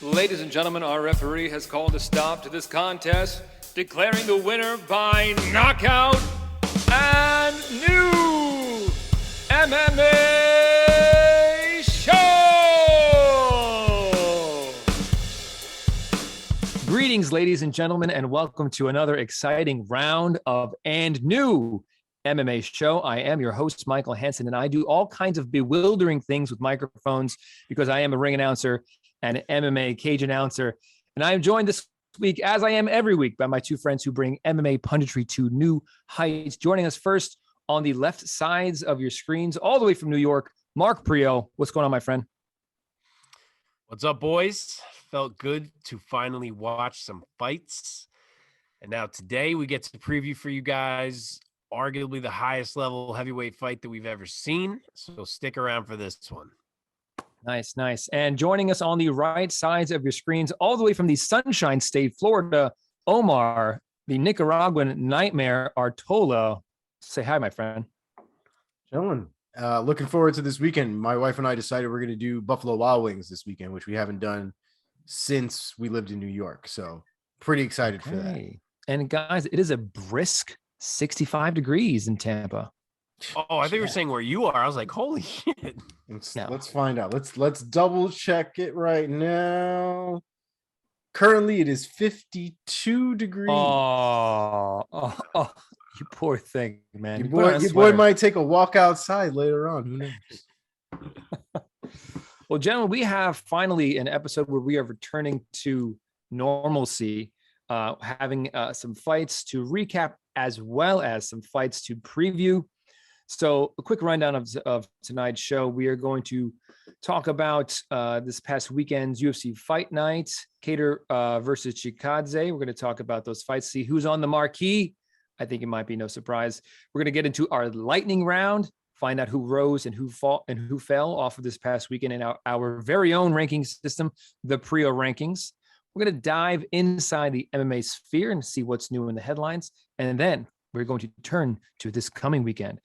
Ladies and gentlemen, our referee has called a stop to this contest, declaring the winner by knockout and new MMA show! Greetings, ladies and gentlemen, and welcome to another exciting round of and new MMA show. I am your host, Michael Hansen, and I do all kinds of bewildering things with microphones because I am a ring announcer and MMA cage announcer. And I am joined this week, as I am every week, by my two friends who bring MMA punditry to new heights. Joining us first on the left sides of your screens, all the way from New York, Mark Priaulx. What's going on, my friend? What's up, boys? Felt good to finally watch some fights. And now today we get to preview for you guys arguably the highest level heavyweight fight that we've ever seen. So stick around for this one. Nice, nice. And joining us on the right sides of your screens, all the way from the Sunshine State, Florida, Omar, the Nicaraguan nightmare, Artola. Say hi, my friend. Gentlemen, looking forward to this weekend. My wife and I decided we're going to do Buffalo Wild Wings this weekend, which we haven't done since we lived in New York. So pretty excited for that. And guys, it is a brisk 65 degrees in Tampa. Oh, I think you're saying where you are. I was like, holy shit. Let's find out. Let's double check it right now. Currently, it is 52 degrees. Oh, you poor thing, man. Your boy might take a walk outside later on. Who knows? Well, gentlemen, we have finally an episode where we are returning to normalcy, having some fights to recap as well as some fights to preview. So a quick rundown of tonight's show. We are going to talk about this past weekend's UFC Fight Night, Kattar versus Chikadze. We're going to talk about those fights, see who's on the marquee. I think it might be no surprise. We're going to get into our lightning round, find out who rose and who fell off of this past weekend in our very own ranking system, the Priaulx Rankings. We're going to dive inside the MMA sphere and see what's new in the headlines. And then we're going to turn to this coming weekend.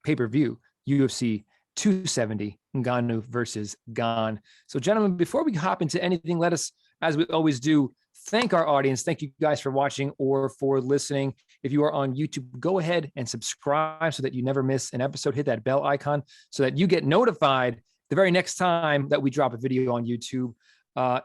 Pay-per-view, UFC 270, Ngannou versus Gane. So, gentlemen, before we hop into anything, let us, as we always do, thank our audience. Thank you guys for watching or for listening. If you are on YouTube, go ahead and subscribe so that you never miss an episode. Hit that bell icon so that you get notified the very next time that we drop a video on YouTube.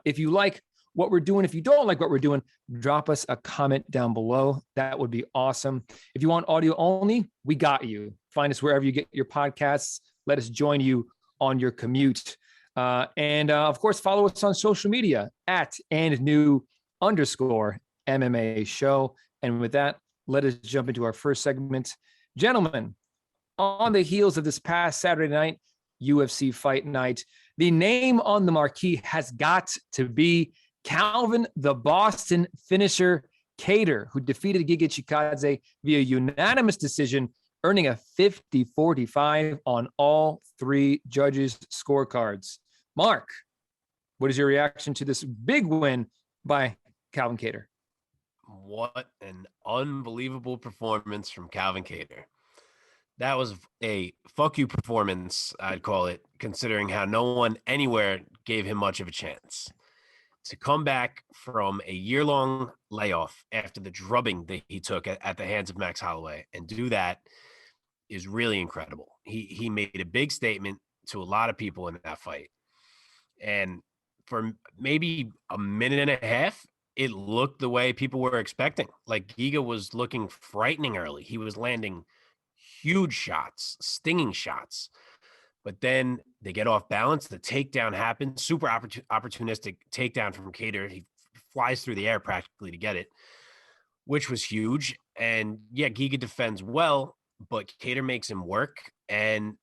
If you like what we're doing, if you don't like what we're doing, drop us a comment down below. That would be awesome. If you want audio only, we got you. Find us wherever you get your podcasts. Let us join you on your commute. And of course, follow us on social media @andnew_MMA show. And with that, let us jump into our first segment. Gentlemen, on the heels of this past Saturday night, UFC Fight Night, the name on the marquee has got to be Calvin the Boston finisher Kattar, who defeated Giga Chikadze via unanimous decision, earning a 50-45 on all three judges' scorecards. Mark, what is your reaction to this big win by Calvin Kattar? What an unbelievable performance from Calvin Kattar. That was a fuck you performance, I'd call it, considering how no one anywhere gave him much of a chance. To come back from a year-long layoff after the drubbing that he took at the hands of Max Holloway and do that is really incredible. He made a big statement to a lot of people in that fight. And for maybe a minute and a half, it looked the way people were expecting. Like Giga was looking frightening early. He was landing huge shots, stinging shots. But then they get off balance. The takedown happens. Super opportunistic takedown from Kattar. He flies through the air practically to get it, which was huge. And yeah, Giga defends well, but Kattar makes him work. And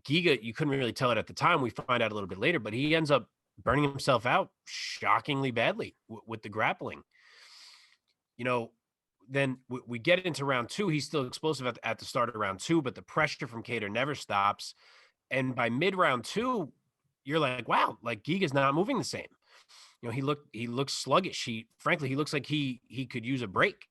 Giga, you couldn't really tell it at the time. We find out a little bit later, but he ends up burning himself out shockingly badly with the grappling. You know, then we get into round two. He's still explosive at the start of round two, but the pressure from Kattar never stops. And by mid-round two, you're like, wow, like Giga's not moving the same. You know, he looks sluggish. He looks like he could use a break.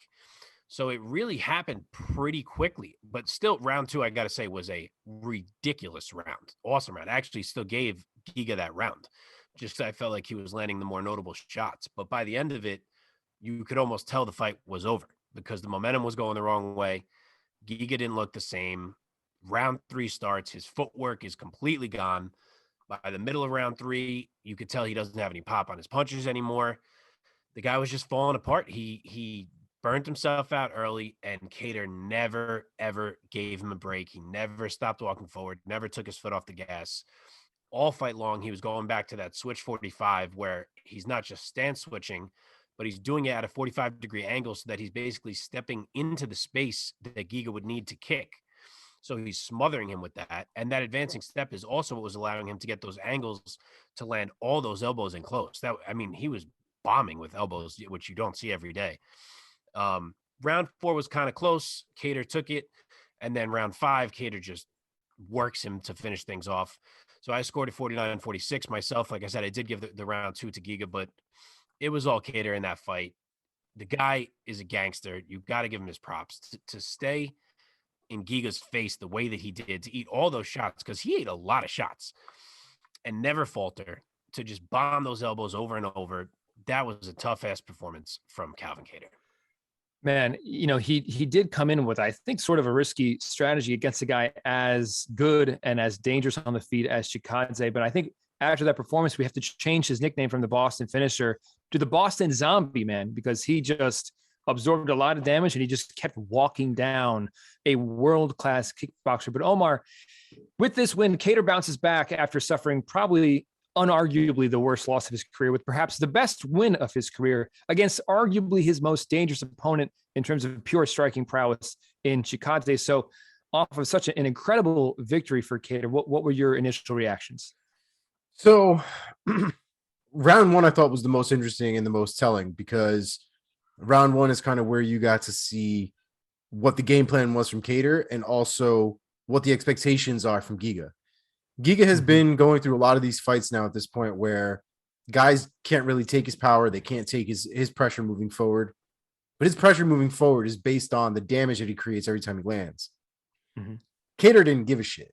So it really happened pretty quickly. But still, round two, I got to say, was a ridiculous round. Awesome round. I actually still gave Giga that round. just 'cause I felt like he was landing the more notable shots. But by the end of it, you could almost tell the fight was over because the momentum was going the wrong way. Giga didn't look the same. Round 3 starts, his footwork is completely gone. By the middle of round 3, you could tell he doesn't have any pop on his punches anymore. The guy was just falling apart. He burnt himself out early, and Kattar never, ever gave him a break. He never stopped walking forward, never took his foot off the gas. All fight long, he was going back to that switch 45 where he's not just stance switching, but he's doing it at a 45-degree angle so that he's basically stepping into the space that Giga would need to kick. So he's smothering him with that. And that advancing step is also what was allowing him to get those angles to land all those elbows in close. He was bombing with elbows, which you don't see every day. Round 4 was kind of close. Kattar took it. And then round 5, Kattar just works him to finish things off. So I scored a 49-46 myself. Like I said, I did give the round 2 to Giga, but it was all Kattar in that fight. The guy is a gangster. You've got to give him his props to stay in Giga's face the way that he did, to eat all those shots, because he ate a lot of shots and never falter, to just bomb those elbows over and over. That was a tough ass performance from Calvin Kattar. Man, he did come in with, I think, sort of a risky strategy against a guy as good and as dangerous on the feet as Chikadze. But I think after that performance, we have to change his nickname from the Boston Finisher to the Boston Zombie, man, because he just absorbed a lot of damage and he just kept walking down a world-class kickboxer. But Omar, with this win, Kattar bounces back after suffering probably unarguably the worst loss of his career, with perhaps the best win of his career against arguably his most dangerous opponent in terms of pure striking prowess in Chikadze. So off of such an incredible victory for Kattar, what were your initial reactions? So round 1, I thought was the most interesting and the most telling, because round 1 is kind of where you got to see what the game plan was from Kattar and also what the expectations are from Giga. Giga has been going through a lot of these fights now at this point where guys can't really take his power. They can't take his pressure moving forward, but his pressure moving forward is based on the damage that he creates every time he lands. Kattar didn't give a shit.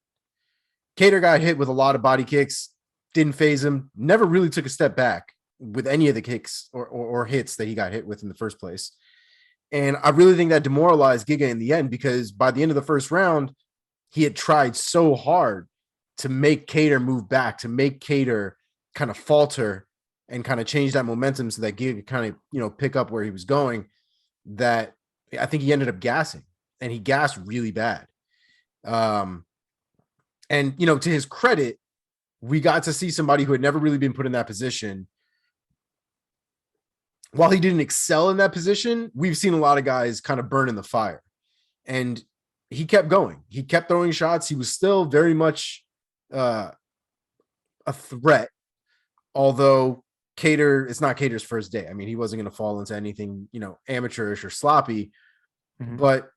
Kattar got hit with a lot of body kicks, didn't phase him, never really took a step back with any of the kicks or hits that he got hit with in the first place. And I really think that demoralized Giga in the end, because by the end of the first round, he had tried so hard to make Kattar move back, to make Kattar kind of falter and kind of change that momentum so that Giga could kind of, pick up where he was going, that I think he ended up gassing, and he gassed really bad. And, to his credit, we got to see somebody who had never really been put in that position. While he didn't excel in that position, we've seen a lot of guys kind of burn in the fire, and he kept going. He kept throwing shots. He was still very much a threat, although it's not Kattar's first day. I mean, he wasn't going to fall into anything, amateurish or sloppy, but,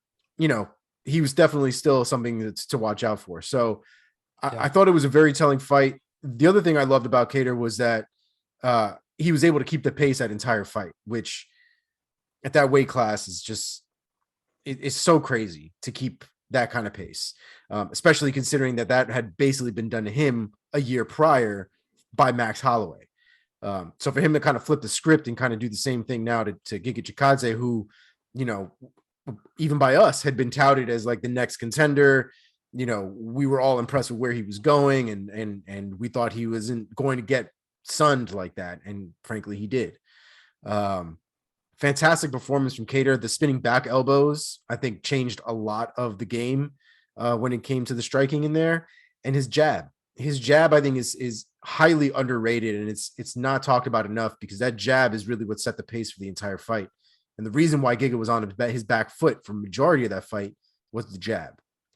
he was definitely still something that's to watch out for. So I thought it was a very telling fight. The other thing I loved about Kattar was that he was able to keep the pace that entire fight, which at that weight class is just, it's so crazy to keep that kind of pace, especially considering that had basically been done to him a year prior by Max Holloway. So for him to kind of flip the script and kind of do the same thing now to Giga Chikadze, who, even by us had been touted as like the next contender. We were all impressed with where he was going, and we thought he wasn't going to get sunned like that. And frankly, he did. Fantastic performance from Kattar. The spinning back elbows, I think, changed a lot of the game when it came to the striking in there. And his jab, I think, is highly underrated, and it's not talked about enough, because that jab is really what set the pace for the entire fight. And the reason why Giga was on his back foot for majority of that fight was the jab.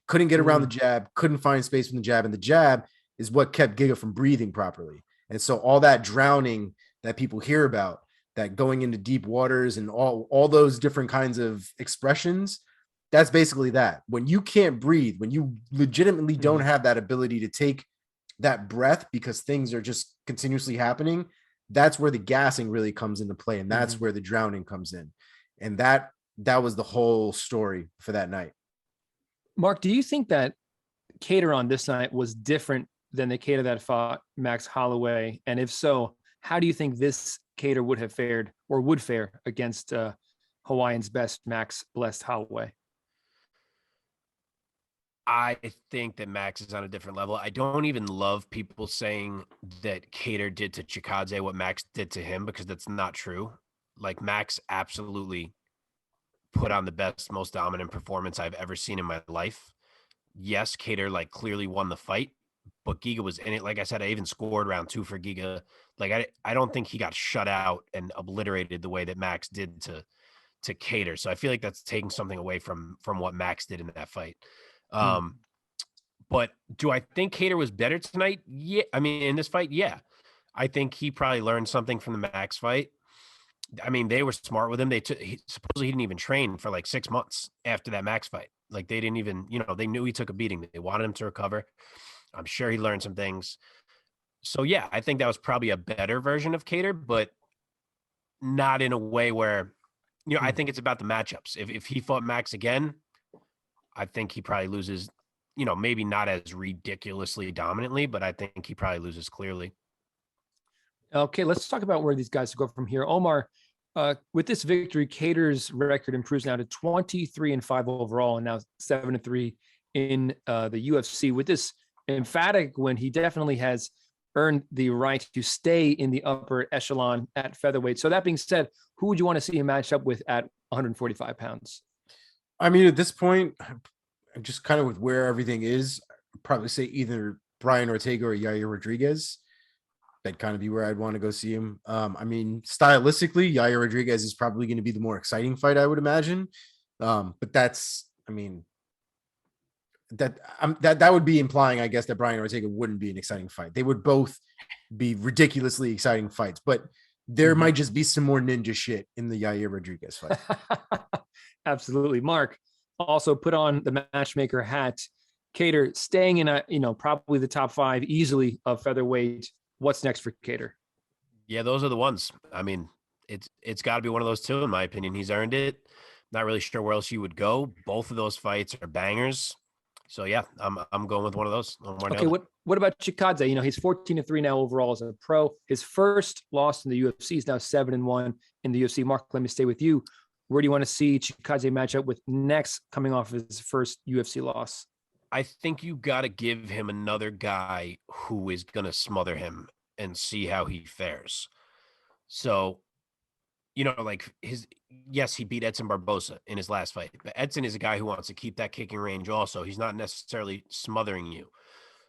Couldn't get around the jab, couldn't find space from the jab, and the jab is what kept Giga from breathing properly. And so all that drowning that people hear about, that going into deep waters and all those different kinds of expressions, that's basically that. When you can't breathe, when you legitimately don't have that ability to take that breath because things are just continuously happening, that's where the gassing really comes into play. And that's where the drowning comes in. And that was the whole story for that night. Mark, do you think that Kattar on this night was different than the Kattar that fought Max Holloway? And if so, how do you think this Kattar would have fared or would fare against Hawaiian's best Max Blessed Holloway? I think that Max is on a different level. I don't even love people saying that Kattar did to Chikadze what Max did to him, because that's not true. Like, Max absolutely put on the best, most dominant performance I've ever seen in my life. Yes, Kattar like clearly won the fight, but Giga was in it. Like I said, I even scored round 2 for Giga. Like, I don't think he got shut out and obliterated the way that Max did to Kattar. So I feel like that's taking something away from what Max did in that fight. But do I think Kattar was better tonight? Yeah. I mean, in this fight, yeah. I think he probably learned something from the Max fight. I mean, they were smart with him. Supposedly he didn't even train for like 6 months after that Max fight. Like, they didn't even, they knew he took a beating. They wanted him to recover. I'm sure he learned some things. So yeah, I think that was probably a better version of Kattar, but not in a way where, I think it's about the matchups. If he fought Max again, I think he probably loses, maybe not as ridiculously dominantly, but I think he probably loses clearly. Okay, let's talk about where these guys go from here. Omar, with this victory, Kattar's record improves now to 23-5 overall, and now 7-3 in the UFC. With this emphatic win, he definitely has earned the right to stay in the upper echelon at featherweight. So that being said, who would you want to see him match up with at 145 pounds? I mean, at this point, just kind of with where everything is, I'd probably say either Brian Ortega or Yair Rodriguez. That'd kind of be where I'd want to go see him. I mean, stylistically, Yair Rodriguez is probably going to be the more exciting fight, I would imagine. But that's, I mean, that would be implying, I guess, that Brian Ortega wouldn't be an exciting fight. They would both be ridiculously exciting fights, but there might just be some more ninja shit in the Yair Rodriguez fight. Absolutely. Mark also put on the matchmaker hat. Kattar staying in probably the top 5 easily of featherweight. What's next for Kattar? Yeah, those are the ones. I mean, it's got to be one of those two, in my opinion. He's earned it. Not really sure where else you would go. Both of those fights are bangers. So yeah, I'm going with one of those. Okay, what about Chikadze? He's 14-3 now overall as a pro. His first loss in the UFC is now 7-1 in the UFC. Mark, let me stay with you. Where do you want to see Chikadze match up with next, coming off of his first UFC loss? I think you got to give him another guy who is going to smother him and see how he fares. So, like yes, he beat Edson Barbosa in his last fight, but Edson is a guy who wants to keep that kicking range also. He's not necessarily smothering you.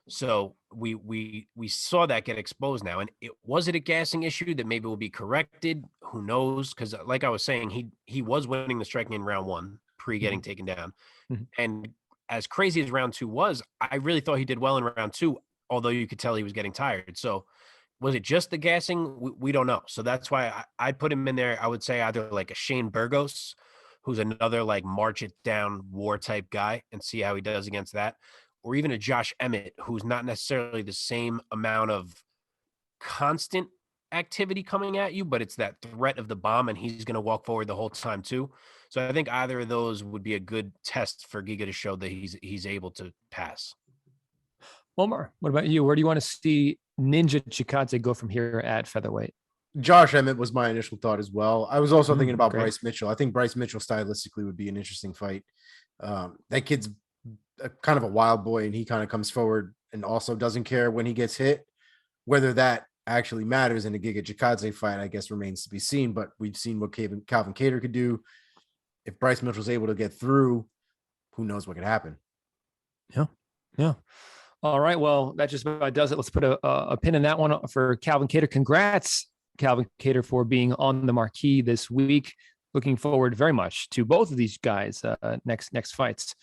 So we saw that get exposed now. And was it a gassing issue that maybe will be corrected? Who knows? Because like I was saying, he was winning the striking in round 1 pre getting taken down. And as crazy as round 2 was, I really thought he did well in round 2, although you could tell he was getting tired. So was it just the gassing? We don't know. So that's why I put him in there. I would say either like a Shane Burgos, who's another like march it down war type guy, and see how he does against that. Or even a Josh Emmett, who's not necessarily the same amount of constant activity coming at you, but it's that threat of the bomb, and he's going to walk forward the whole time too. So I think either of those would be a good test for Giga to show that he's able to pass. Omar, what about you? Where do you want to see Ninja Chikadze go from here at featherweight? Josh Emmett was my initial thought as well. I was also thinking about great. Bryce Mitchell. I think Bryce Mitchell stylistically would be an interesting fight. That kid's kind of a wild boy, and he kind of comes forward and also doesn't care when he gets hit. Whether that actually matters in a Giga Chikadze fight, I guess, remains to be seen. But we've seen what Calvin Kattar could do. If Bryce Mitchell's able to get through, who knows what could happen? Yeah. All right. Well, that just about does it. Let's put a pin in that one for Calvin Kattar. Congrats, Calvin Kattar, for being on the marquee this week. Looking forward very much to both of these guys' next fights.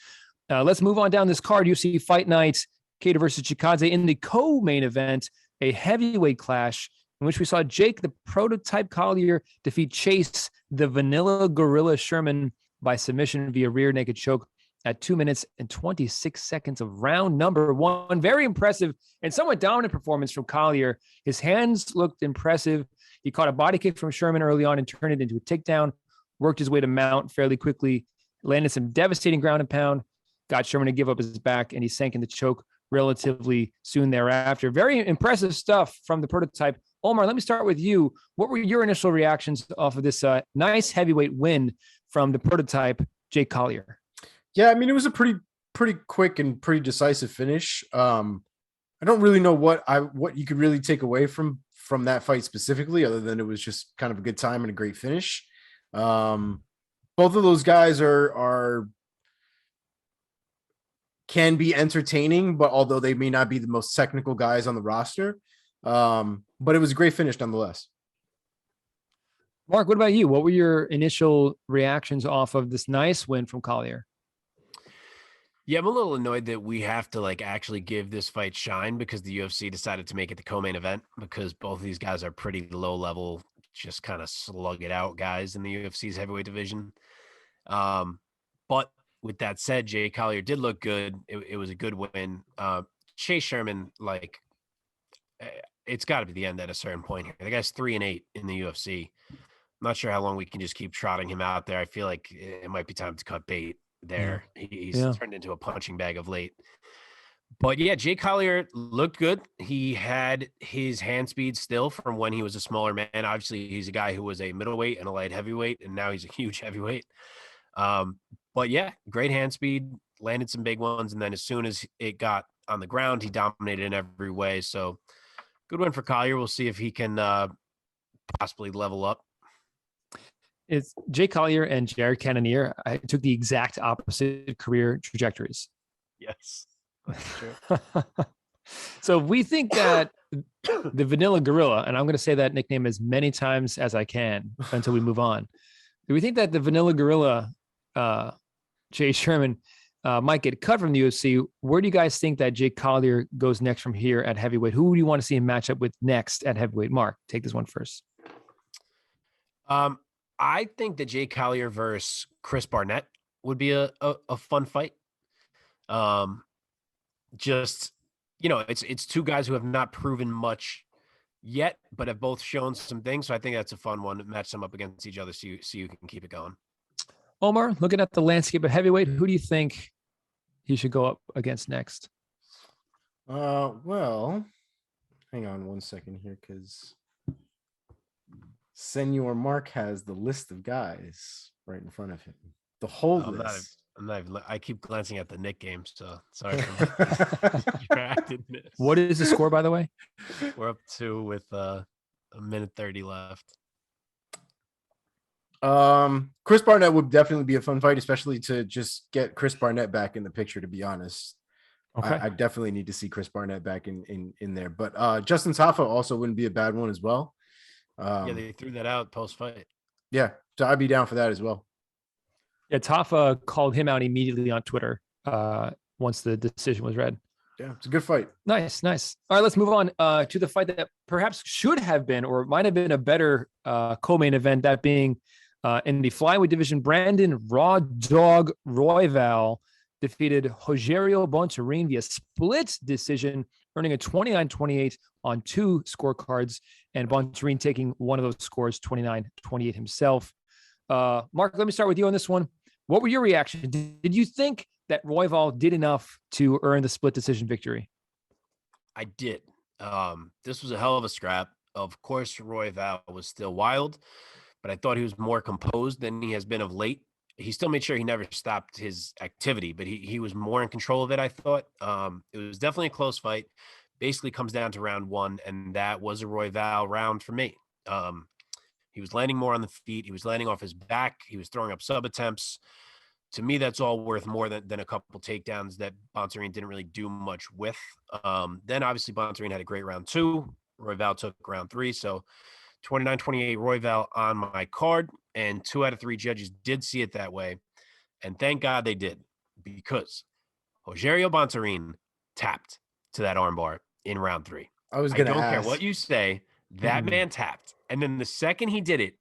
Let's move on down this card. UFC Fight Night, Kattar versus Chikadze in the co-main event, a heavyweight clash in which we saw Jake, the prototype Collier, defeat Chase, the vanilla gorilla Sherman, by submission via rear naked choke at 2 minutes and 26 seconds of round number 1. Very impressive and somewhat dominant performance from Collier. His hands looked impressive. He caught a body kick from Sherman early on and turned it into a takedown, worked his way to mount fairly quickly, landed some devastating ground and pound, got Sherman to give up his back, and he sank in the choke relatively soon thereafter. Very impressive stuff from the prototype. Omar, let me start with you. What were your initial reactions off of this nice heavyweight win from the prototype, Jake Collier? Yeah, I mean, it was a pretty quick and pretty decisive finish. I don't really know what you could really take away from that fight specifically, other than it was just kind of a good time and a great finish. Both of those guys can be entertaining, but although they may not be the most technical guys on the roster, but it was a great finish nonetheless. Mark, what about you? What were your initial reactions off of this nice win from Collier? Yeah, I'm a little annoyed that we have to actually give this fight shine because the UFC decided to make it the co-main event, because both of these guys are pretty low level, just kind of slug it out guys in the UFC's heavyweight division. But with that said, Jay Collier did look good. It was a good win. Chase Sherman, it's got to be the end at a certain point here. The guy's 3-8 in the UFC. I'm not sure how long we can just keep trotting him out there. I feel like it might be time to cut bait there. Yeah. He's turned into a punching bag of late. But yeah, Jay Collier looked good. He had his hand speed still from when he was a smaller man. Obviously, he's a guy who was a middleweight and a light heavyweight, and now he's a huge heavyweight. But yeah, great hand speed, landed some big ones, and then as soon as it got on the ground, he dominated in every way. So good win for Collier. We'll see if he can possibly level up. It's Jay Collier and Jared Cannonier. I took the exact opposite career trajectories. Yes. So we think that the Vanilla Gorilla, and I'm going to say that nickname as many times as I can until we move on. Do we think that the Vanilla Gorilla, Jay Sherman, might get cut from the UFC? Where do you guys think that Jake Collier goes next from here at heavyweight? Who do you want to see him match up with next at heavyweight? Mark, take this one first. I think that Jake Collier versus Chris Barnett would be a fun fight. Just, it's two guys who have not proven much yet, but have both shown some things. So I think that's a fun one to match them up against each other. So you can keep it going. Omar, looking at the landscape of heavyweight, who do you think he should go up against next? Well, hang on one second here, because Senor Mark has the list of guys right in front of him. The whole list. I keep glancing at the Nick games, so sorry for distractedness. What is the score, by the way? We're up to with a minute 30 left. Chris Barnett would definitely be a fun fight, especially to just get Chris Barnett back in the picture, to be honest. Okay. I definitely need to see Chris Barnett back in there. But Justin Tafa also wouldn't be a bad one as well. Yeah, they threw that out post-fight. Yeah, so I'd be down for that as well. Yeah, Tafa called him out immediately on Twitter once the decision was read. Yeah, it's a good fight. Nice. All right, let's move on to the fight that perhaps should have been or might have been a better co-main event, that being in the flyweight division. Brandon Raw Dog Royval defeated Rogerio Bontorin via split decision, earning a 29-28 on two scorecards, and Bontorin taking one of those scores, 29-28 himself. Mark, let me start with you on this one. What were your reactions? Did you think that Royval did enough to earn the split decision victory? I did. This was a hell of a scrap. Of course, Royval was still wild, but I thought he was more composed than he has been of late. He still made sure he never stopped his activity, but he was more in control of it, I thought. It was definitely a close fight. Basically comes down to round one, and that was a Royval round for me. He was landing more on the feet. He was landing off his back. He was throwing up sub attempts. To me, that's all worth more than a couple takedowns that Bontorin didn't really do much with. Then obviously Bontorin had a great round two. Royval took round three. So 29-28 Royval on my card, and 2 out of 3 judges did see it that way. And thank God they did, because Rogerio Bontorin tapped to that armbar in round 3. I don't care what you say. That man tapped. And then the second he did it,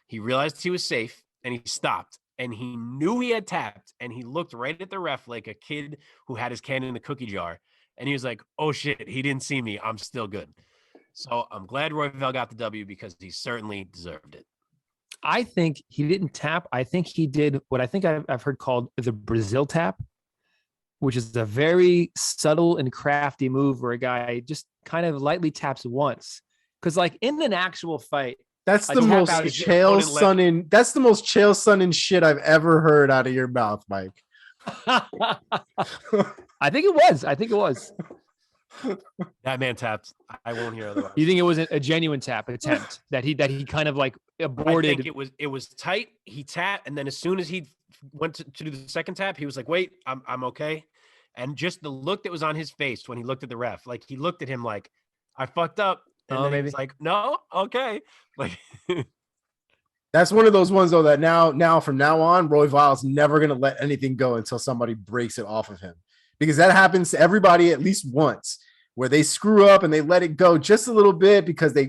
he realized he was safe and he stopped, and he knew he had tapped, and he looked right at the ref like a kid who had his can in the cookie jar. And he was like, oh shit, he didn't see me. I'm still good. So I'm glad Royval got the W, because he certainly deserved it. I think he didn't tap. I think he did what I think I've heard called the Brazil tap. which is a very subtle and crafty move where a guy just kind of lightly taps once. Because like in an actual fight, that's the most Chael Sonnen. That's the most Chael Sonnen shit I've ever heard out of your mouth, Mike. I think it was. That man tapped. I won't hear otherwise. You think it was a genuine tap attempt that he kind of like aborted? I think it was tight. He tapped, and then as soon as he went to do the second tap, he was like, "Wait, I'm okay." And just the look that was on his face when he looked at the ref, like he looked at him like, "I fucked up." And then maybe he's like, "No, okay." Like that's one of those ones though that now from now on, Royval's never gonna let anything go until somebody breaks it off of him, because that happens to everybody at least once, where they screw up and they let it go just a little bit because they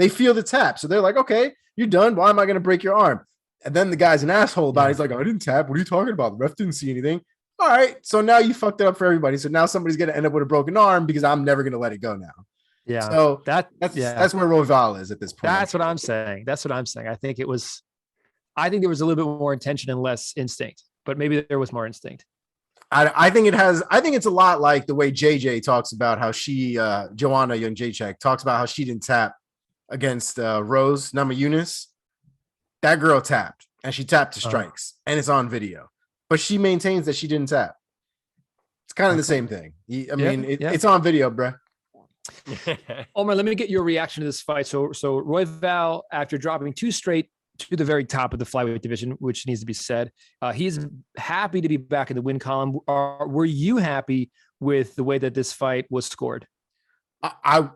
feel the tap, so they're like, "Okay, you're done. Why am I gonna break your arm?" And then the guy's an asshole about it. He's like, "I didn't tap. What are you talking about? The ref didn't see anything." All right, so now you fucked it up for everybody. So now somebody's gonna end up with a broken arm because I'm never gonna let it go now. Yeah. So that's where Royval is at this point. That's what I'm saying. I think there was a little bit more intention and less instinct, but maybe there was more instinct. I think it's a lot like the way JJ talks about how she, Joanna Jędrzejczyk talks about how she didn't tap against Rose Namajunas. That girl tapped, and she tapped to strikes, and it's on video. But she maintains that she didn't tap. It's kind of the same thing. It's on video, bro. Omar, let me get your reaction to this fight. So Royval, after dropping 2 straight to the very top of the flyweight division, which needs to be said, he's happy to be back in the win column. Were you happy with the way that this fight was scored?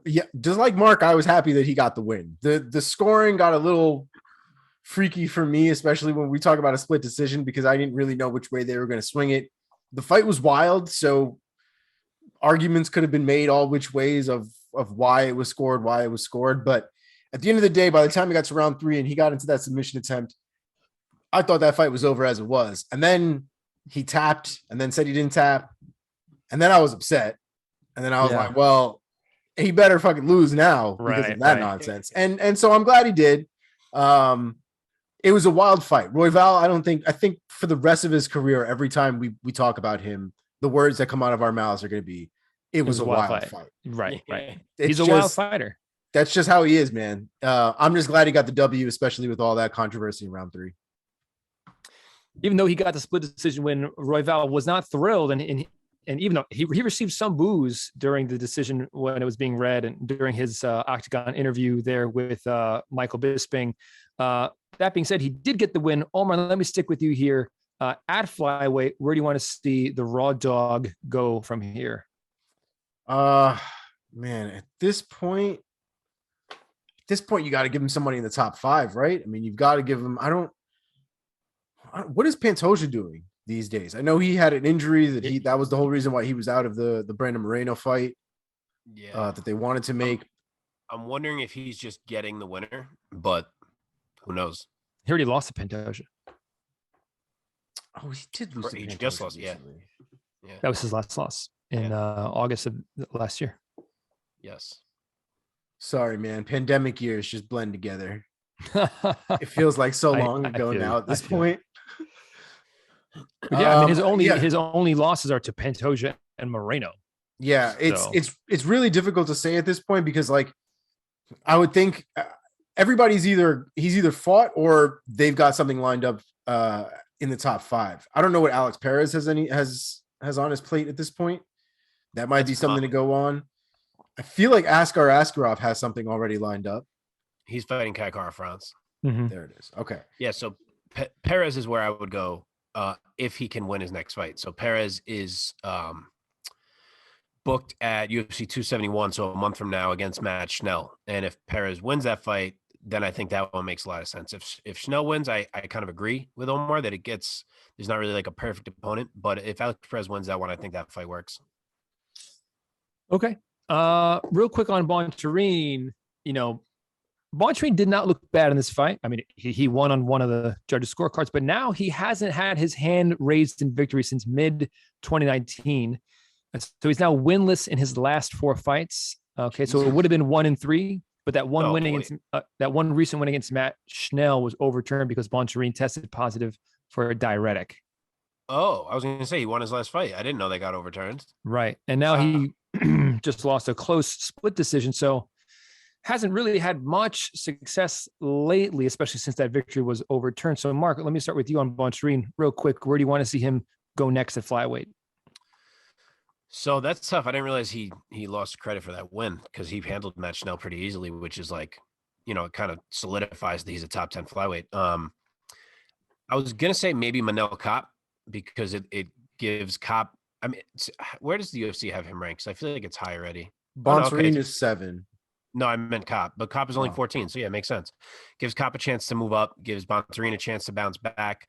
Yeah, just like Mark, I was happy that he got the win. The scoring got a little freaky for me, especially when we talk about a split decision, because I didn't really know which way they were going to swing it. The fight was wild, so arguments could have been made all which ways of why it was scored. But at the end of the day, by the time he got to round 3 and he got into that submission attempt, I thought that fight was over as it was. And then he tapped and then said he didn't tap. And then I was upset. And then I was like, well, he better fucking lose now because of that nonsense. And so I'm glad he did. It was a wild fight. Royval, I think for the rest of his career, every time we talk about him, the words that come out of our mouths are going to be, it was a wild fight. Right. He's a wild fighter. That's just how he is, man. I'm just glad he got the W, especially with all that controversy in round 3. Even though he got the split decision win, Royval was not thrilled. And even though he received some boos during the decision when it was being read and during his Octagon interview there with Michael Bisping. That being said, he did get the win. Omar, let me stick with you here. At flyweight, where do you want to see the Raw Dog go from here? Man, at this point, you got to give him somebody in the top 5, right? I mean, you've got to give him. What is Pantoja doing these days? I know he had an injury that was the whole reason why he was out of the Brandon Moreno fight. Yeah, that they wanted to make. I'm wondering if he's just getting the winner, but who knows? He already lost to Pantoja. Oh, he did lose. He just lost. Yeah. That was his last loss in August of last year. Yes. Sorry, man. Pandemic years just blend together. It feels like so long ago now at this point. I mean, his only losses are to Pantoja and Moreno. Yeah, it's really difficult to say at this point because, like, I would think everybody's either fought or they've got something lined up in the top 5. I don't know what Alex Perez has on his plate at this point. That might be something to go on. I feel like Askar Askarov has something already lined up. He's fighting Kattar France. Mm-hmm. There it is. Okay. Yeah, so Perez is where I would go if he can win his next fight. So Perez is booked at UFC 271, so a month from now against Matt Schnell. And if Perez wins that fight, then I think that one makes a lot of sense. If Schnell wins, I kind of agree with Omar that there's not really like a perfect opponent. But if Alex Perez wins that one, I think that fight works. Okay. Real quick on Bontorin, Bontorin did not look bad in this fight. I mean, he won on one of the judges' scorecards, but now he hasn't had his hand raised in victory since mid-2019. So he's now winless in his last 4 fights. Okay, so it would have been 1-3, but that one recent win against Matt Schnell was overturned because Bontorin tested positive for a diuretic. Oh, I was going to say he won his last fight. I didn't know they got overturned. Right. And now he just lost a close split decision. So hasn't really had much success lately, especially since that victory was overturned. So, Mark, let me start with you on Bontorin real quick. Where do you want to see him go next at flyweight? So that's tough. I didn't realize he lost credit for that win because he handled Matt Schnell pretty easily, which is like, it kind of solidifies that he's a top 10 flyweight. I was going to say maybe Manel Kopp because it gives Kopp. I mean, where does the UFC have him ranked? Because I feel like it's high already. Bontorin is 7. No, I meant Kopp, but Kopp is only 14. So yeah, it makes sense. Gives Kopp a chance to move up, gives Bontorin a chance to bounce back.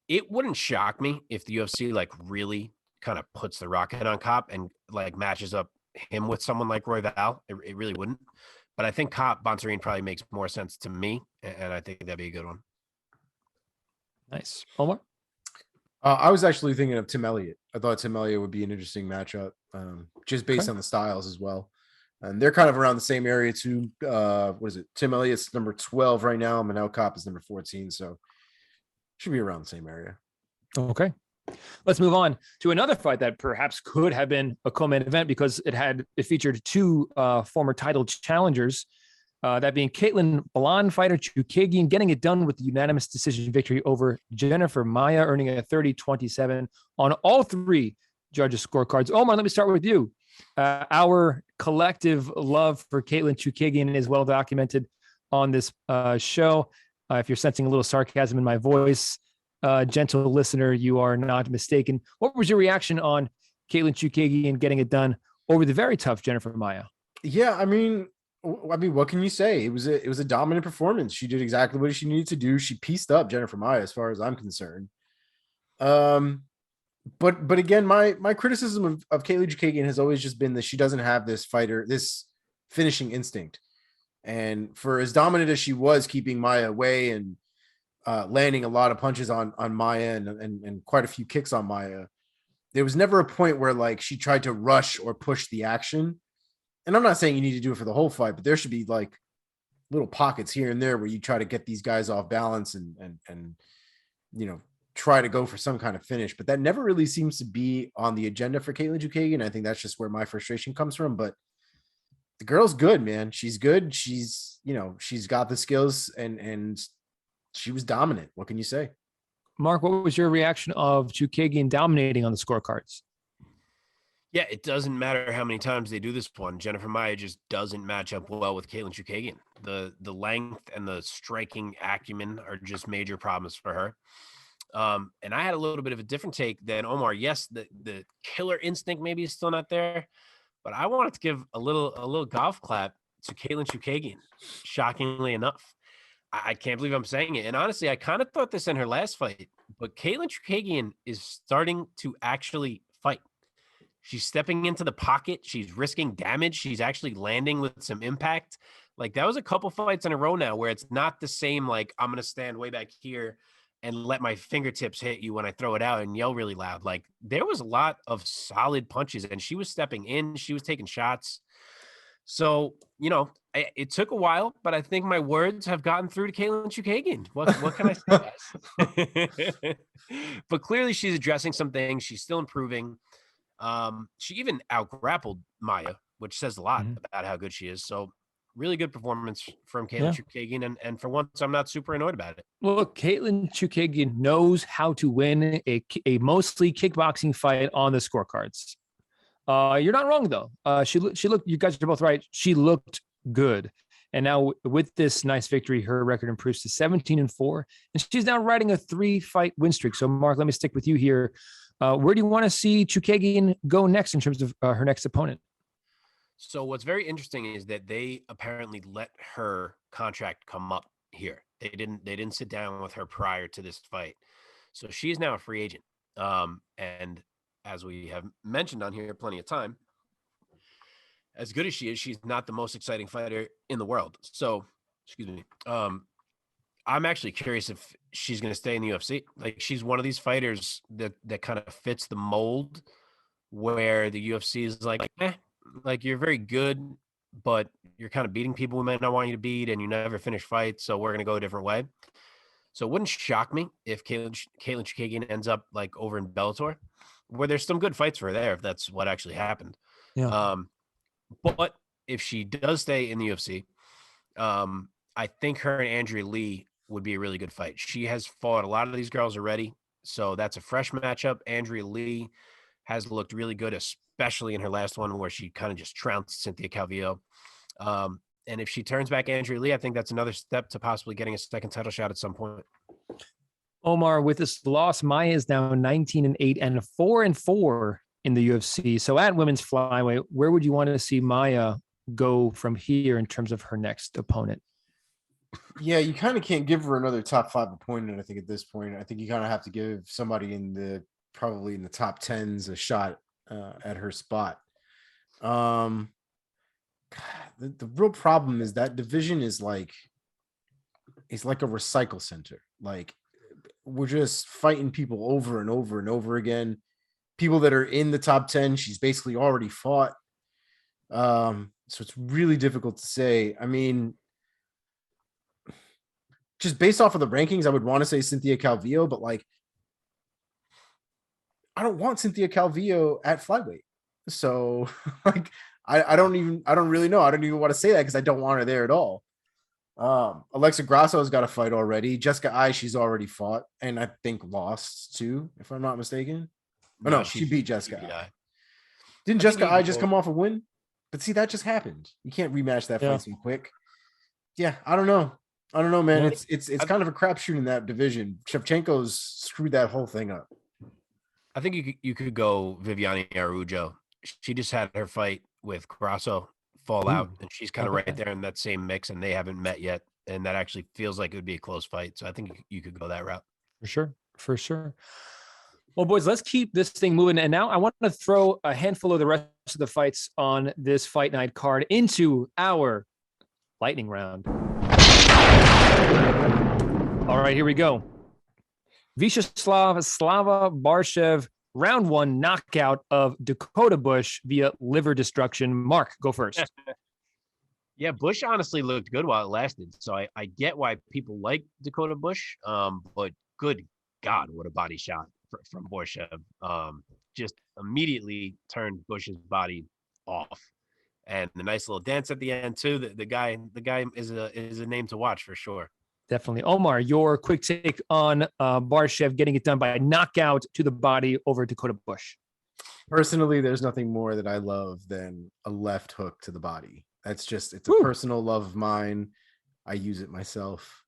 It wouldn't shock me if the UFC like really kind of puts the rocket on Kopp and like matches up him with someone like Royval. It really wouldn't. But I think Kopp Bontorin probably makes more sense to me, and I think that'd be a good one. Nice. Omar? I was actually thinking of Tim Elliott. I thought Tim Elliott would be an interesting matchup, just based on the styles as well. And they're kind of around the same area too. What is it? Tim Elliott's number 12 right now. Manel Kopp is number 14. So should be around the same area. Okay. Let's move on to another fight that perhaps could have been a co-main event because it featured two former title challengers, that being Katlyn blonde fighter Chookagian getting it done with the unanimous decision victory over Jennifer Maia, earning a 30-27 on all three judges' scorecards. Omar, let me start with you. Our collective love for Katlyn Chookagian is well documented on this show. If you're sensing a little sarcasm in my voice, gentle listener, you are not mistaken. What was your reaction on Katlyn Chookagian getting it done over the very tough Jennifer Maia? Yeah, I mean, what can you say? It was a dominant performance. She did exactly what she needed to do. She pieced up Jennifer Maia, as far as I'm concerned. But again, my criticism of Katlyn Chookagian has always just been that she doesn't have this finishing instinct. And for as dominant as she was keeping Maia away and landing a lot of punches on Maia and quite a few kicks on Maia, there was never a point where like she tried to rush or push the action. And I'm not saying you need to do it for the whole fight, but there should be like little pockets here and there where you try to get these guys off balance and try to go for some kind of finish. But that never really seems to be on the agenda for Katlyn Chookagian. I think that's just where my frustration comes from. But the girl's good, man. She's good. She's got the skills and she was dominant. What can you say? Mark, what was your reaction of Chookagian dominating on the scorecards? Yeah, it doesn't matter how many times they do this one. Jennifer Maia just doesn't match up well with Katlyn Chookagian. The length and the striking acumen are just major problems for her. And I had a little bit of a different take than Omar. Yes, the killer instinct maybe is still not there, but I wanted to give a little golf clap to Katlyn Chookagian, shockingly enough. I can't believe I'm saying it. And honestly, I kind of thought this in her last fight, but Katlyn Chookagian is starting to actually fight. She's stepping into the pocket. She's risking damage. She's actually landing with some impact. Like that was a couple fights in a row now where it's not the same, like I'm going to stand way back here and let my fingertips hit you when I throw it out and yell really loud. Like there was a lot of solid punches and she was stepping in, she was taking shots. So, it took a while, but I think my words have gotten through to Katlyn Chookagian. What can I say, guys? But clearly she's addressing some things. She's still improving. She even out-grappled Maia, which says a lot about how good she is. So really good performance from Katlyn Chookagian. And for once, I'm not super annoyed about it. Well, Katlyn Chookagian knows how to win a mostly kickboxing fight on the scorecards. You're not wrong, though. She looked, you guys are both right. She looked good. And now with this nice victory, her record improves to 17-4. And she's now riding a 3-fight win streak. So, Mark, let me stick with you here. Where do you want to see Chookagian go next in terms of her next opponent? So what's very interesting is that they apparently let her contract come up here. They didn't sit down with her prior to this fight. So she is now a free agent. And as we have mentioned on here plenty of time, as good as she is, she's not the most exciting fighter in the world. So, excuse me. I'm actually curious if she's going to stay in the UFC. Like she's one of these fighters that kind of fits the mold where the UFC is like, like you're very good, but you're kind of beating people we might not want you to beat and you never finish fights. So we're going to go a different way. So it wouldn't shock me if Katlyn Chookagian ends up like over in Bellator, where there's some good fights for her there if that's what actually happened. Yeah. But if she does stay in the UFC, I think her and Andrea Lee would be a really good fight. She has fought a lot of these girls already, so that's a fresh matchup. Andrea Lee has looked really good, especially in her last one where she kind of just trounced Cynthia Calvillo. And if she turns back Andrea Lee, I think that's another step to possibly getting a second title shot at some point. Omar, with this loss, Maia is now 19-8 and 4-4 in the UFC. So at women's flyweight, where would you want to see Maia go from here in terms of her next opponent? Yeah, you kind of can't give her another top 5 opponent, I think, at this point. I think you kind of have to give somebody probably in the top 10s a shot at her spot. The real problem is that division is like a recycle center. Like, we're just fighting people over and over and over again. People that are in the top 10, she's basically already fought. So it's really difficult to say. I mean, just based off of the rankings, I would want to say Cynthia Calvillo, but like, I don't want Cynthia Calvillo at flyweight. So like, I don't really know. I don't even want to say that because I don't want her there at all. Alexa Grasso's got a fight already. Jessica Ai, she's already fought and I think lost too, if I'm not mistaken. No, she beat Jessica Ai. Didn't Jessica Ai just come off a win? But see, that just happened. You can't rematch that fight so quick. Yeah, I don't know, man. It's kind of a crapshoot in that division. Shevchenko's screwed that whole thing up. I think you could go Viviane Araújo. She just had her fight with Grasso fall out, and she's kind of right there in that same mix, and they haven't met yet. And that actually feels like it would be a close fight. So I think you could go that route. For sure. Well, boys, let's keep this thing moving. And now I want to throw a handful of the rest of the fights on this fight night card into our lightning round. All right, here we go. Vyacheslav Slava Barshev, round 1 knockout of Dakota Bush via liver destruction. Mark, go first. Yeah, Bush honestly looked good while it lasted. So I get why people like Dakota Bush. But good God, what a body shot from Barshev. Just immediately turned Bush's body off. And the nice little dance at the end too. The guy is a name to watch for sure. Definitely. Omar, your quick take on Barshev getting it done by a knockout to the body over Dakota Bush. Personally, there's nothing more that I love than a left hook to the body. It's a personal love of mine. I use it myself.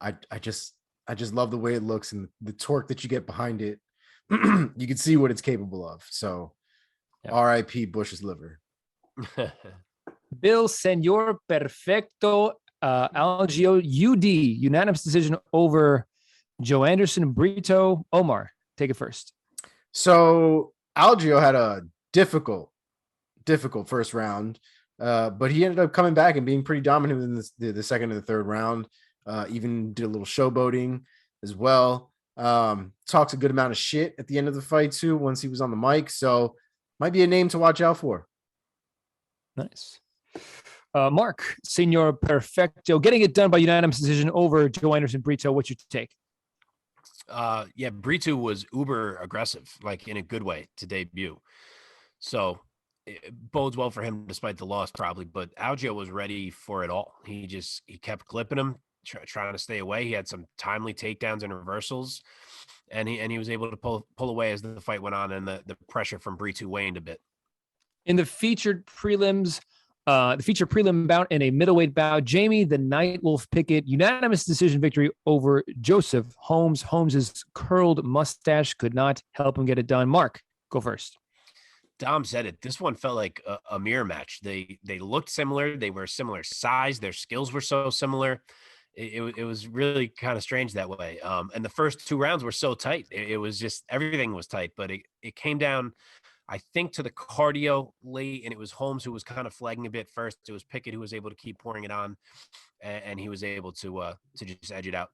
I just love the way it looks and the torque that you get behind it. You can see what it's capable of. So R.I.P. Bush's liver. Bill Senor Perfecto Algio UD, unanimous decision over Joe Anderson Brito. Omar, take it first. So Algio had a difficult first round, but he ended up coming back and being pretty dominant in the second and the third round. Even did a little showboating as well. Talks a good amount of shit at the end of the fight too once he was on the mic. So might be a name to watch out for. Nice. Mark, Senor Perfecto, getting it done by unanimous decision over Joe Anderson Brito. What's your take? Yeah, Brito was uber aggressive, like in a good way to debut. So it bodes well for him despite the loss probably, but Algio was ready for it all. He kept clipping him, trying to stay away. He had some timely takedowns and reversals, and he was able to pull away as the fight went on, and the pressure from Brito waned a bit. In the featured prelims, the featured prelim bout in a middleweight bout, Jamie the Nightwolf Pickett, unanimous decision victory over Joseph Holmes. Holmes's curled mustache could not help him get it done. Mark, go first. Dom said it. This one felt like a mirror match. They looked similar. They were similar size. Their skills were so similar. It was really kind of strange that way. And the first 2 rounds were so tight. It was just everything was tight. But it came down, I think, to the cardio late, and it was Holmes who was kind of flagging a bit first. It was Pickett who was able to keep pouring it on, and he was able to just edge it out.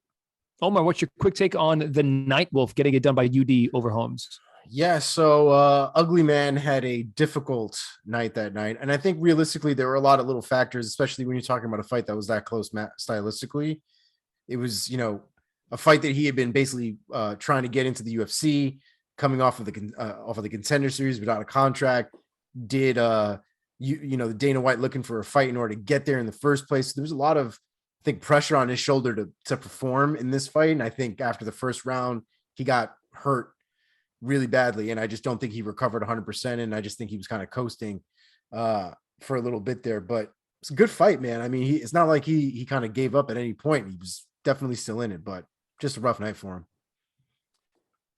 Omar, what's your quick take on the Nightwolf getting it done by UD over Holmes? Yeah, so Ugly Man had a difficult night that night, and I think realistically there were a lot of little factors, especially when you're talking about a fight that was that close stylistically. It was, a fight that he had been basically trying to get into the UFC, coming off of the Contender Series without a contract. Did the Dana White looking for a fight in order to get there in the first place? So there was a lot of, I think, pressure on his shoulder to perform in this fight. And I think after the first round, he got hurt really badly, and I just don't think he recovered 100%. And I just think he was kind of coasting for a little bit there. But it's a good fight, man. I mean, it's not like he kind of gave up at any point. He was definitely still in it, but just a rough night for him.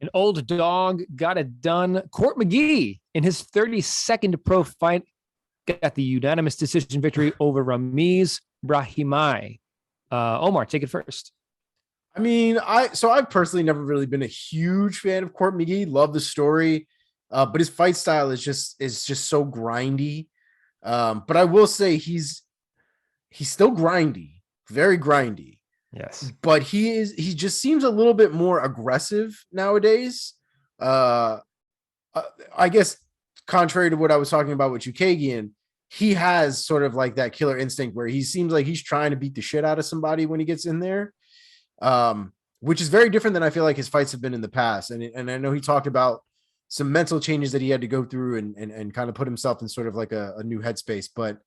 An old dog got it done. Court McGee, in his 32nd pro fight, got the unanimous decision victory over Ramiz Brahimaj. Omar, take it first. I mean, I've personally never really been a huge fan of Court McGee. Love the story, but his fight style is just so grindy. But I will say he's still grindy, very grindy. Yes, but he just seems a little bit more aggressive nowadays. I guess contrary to what I was talking about with Chookagian, he has sort of like that killer instinct where he seems like he's trying to beat the shit out of somebody when he gets in there. Which is very different than I feel like his fights have been in the past. And I know he talked about some mental changes that he had to go through and kind of put himself in sort of like a new headspace, but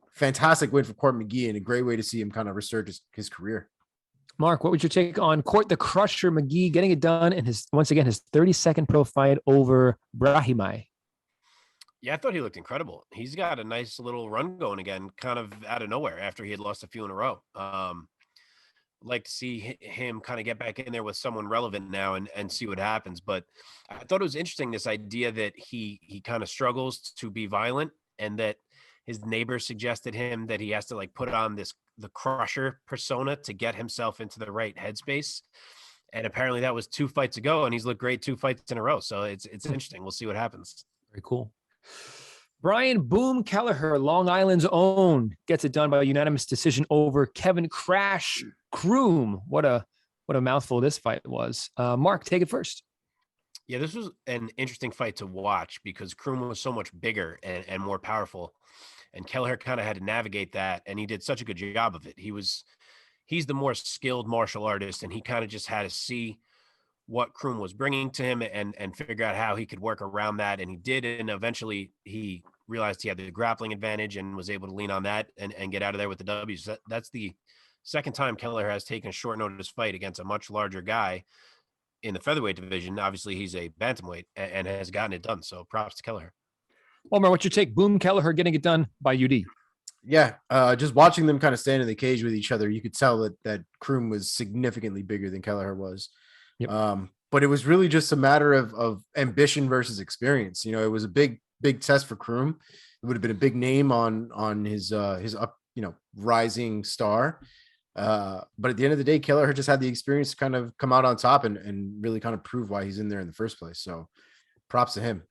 fantastic win for Court McGee and a great way to see him kind of resurge his career. Mark, what would your take on Court the Crusher McGee getting it done in his 32nd pro fight over Brahimaj? Yeah, I thought he looked incredible. He's got a nice little run going again, kind of out of nowhere after he had lost a few in a row. Like to see him kind of get back in there with someone relevant now and see what happens. But I thought it was interesting, this idea that he kind of struggles to be violent, and that his neighbor suggested him that he has to like put on the Crusher persona to get himself into the right headspace. And apparently that was 2 fights ago, and he's looked great 2 fights in a row. So it's interesting. We'll see what happens. Very cool. Brian Boom Kelleher, Long Island's own, gets it done by unanimous decision over Kevin Crash Kroom. What a mouthful this fight was. Mark, take it first. Yeah, this was an interesting fight to watch because Kroom was so much bigger and more powerful, and Kelleher kind of had to navigate that, and he did such a good job of it. He's the more skilled martial artist, and he kind of just had to see what Kroom was bringing to him and figure out how he could work around that, and he did, and eventually he realized he had the grappling advantage and was able to lean on that and get out of there with the W's. That's the second time Kelleher has taken a short notice fight against a much larger guy in the featherweight division. Obviously, he's a bantamweight and has gotten it done. So props to Kelleher. Omar, what's your take? Boom Kelleher getting it done by UD. Yeah, just watching them kind of stand in the cage with each other, you could tell that Kroom was significantly bigger than Kelleher was. Yep. But it was really just a matter of ambition versus experience. It was a big test for Kroom. It would have been a big name on his up, rising star. But at the end of the day, Kelleher just had the experience to kind of come out on top and really kind of prove why he's in there in the first place. So props to him.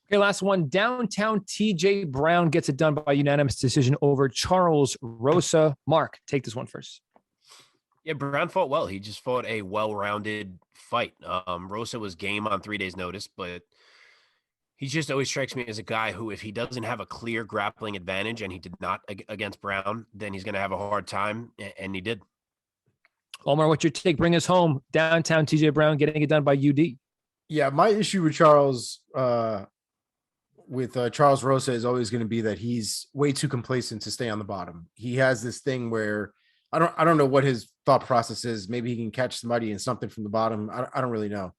Okay, last one. Downtown TJ Brown gets it done by unanimous decision over Charles Rosa. Mark, take this one first. Yeah, Brown fought well. He just fought a well-rounded fight. Rosa was game on 3 days' notice, but he just always strikes me as a guy who, if he doesn't have a clear grappling advantage, and he did not against Brown, then he's going to have a hard time, and he did. Omar, what's your take? Bring us home. Downtown TJ Brown getting it done by UD. Yeah, my issue with Charles Rosa is always going to be that he's way too complacent to stay on the bottom. He has this thing where I don't know what his thought process is. Maybe he can catch somebody in something from the bottom. I don't really know,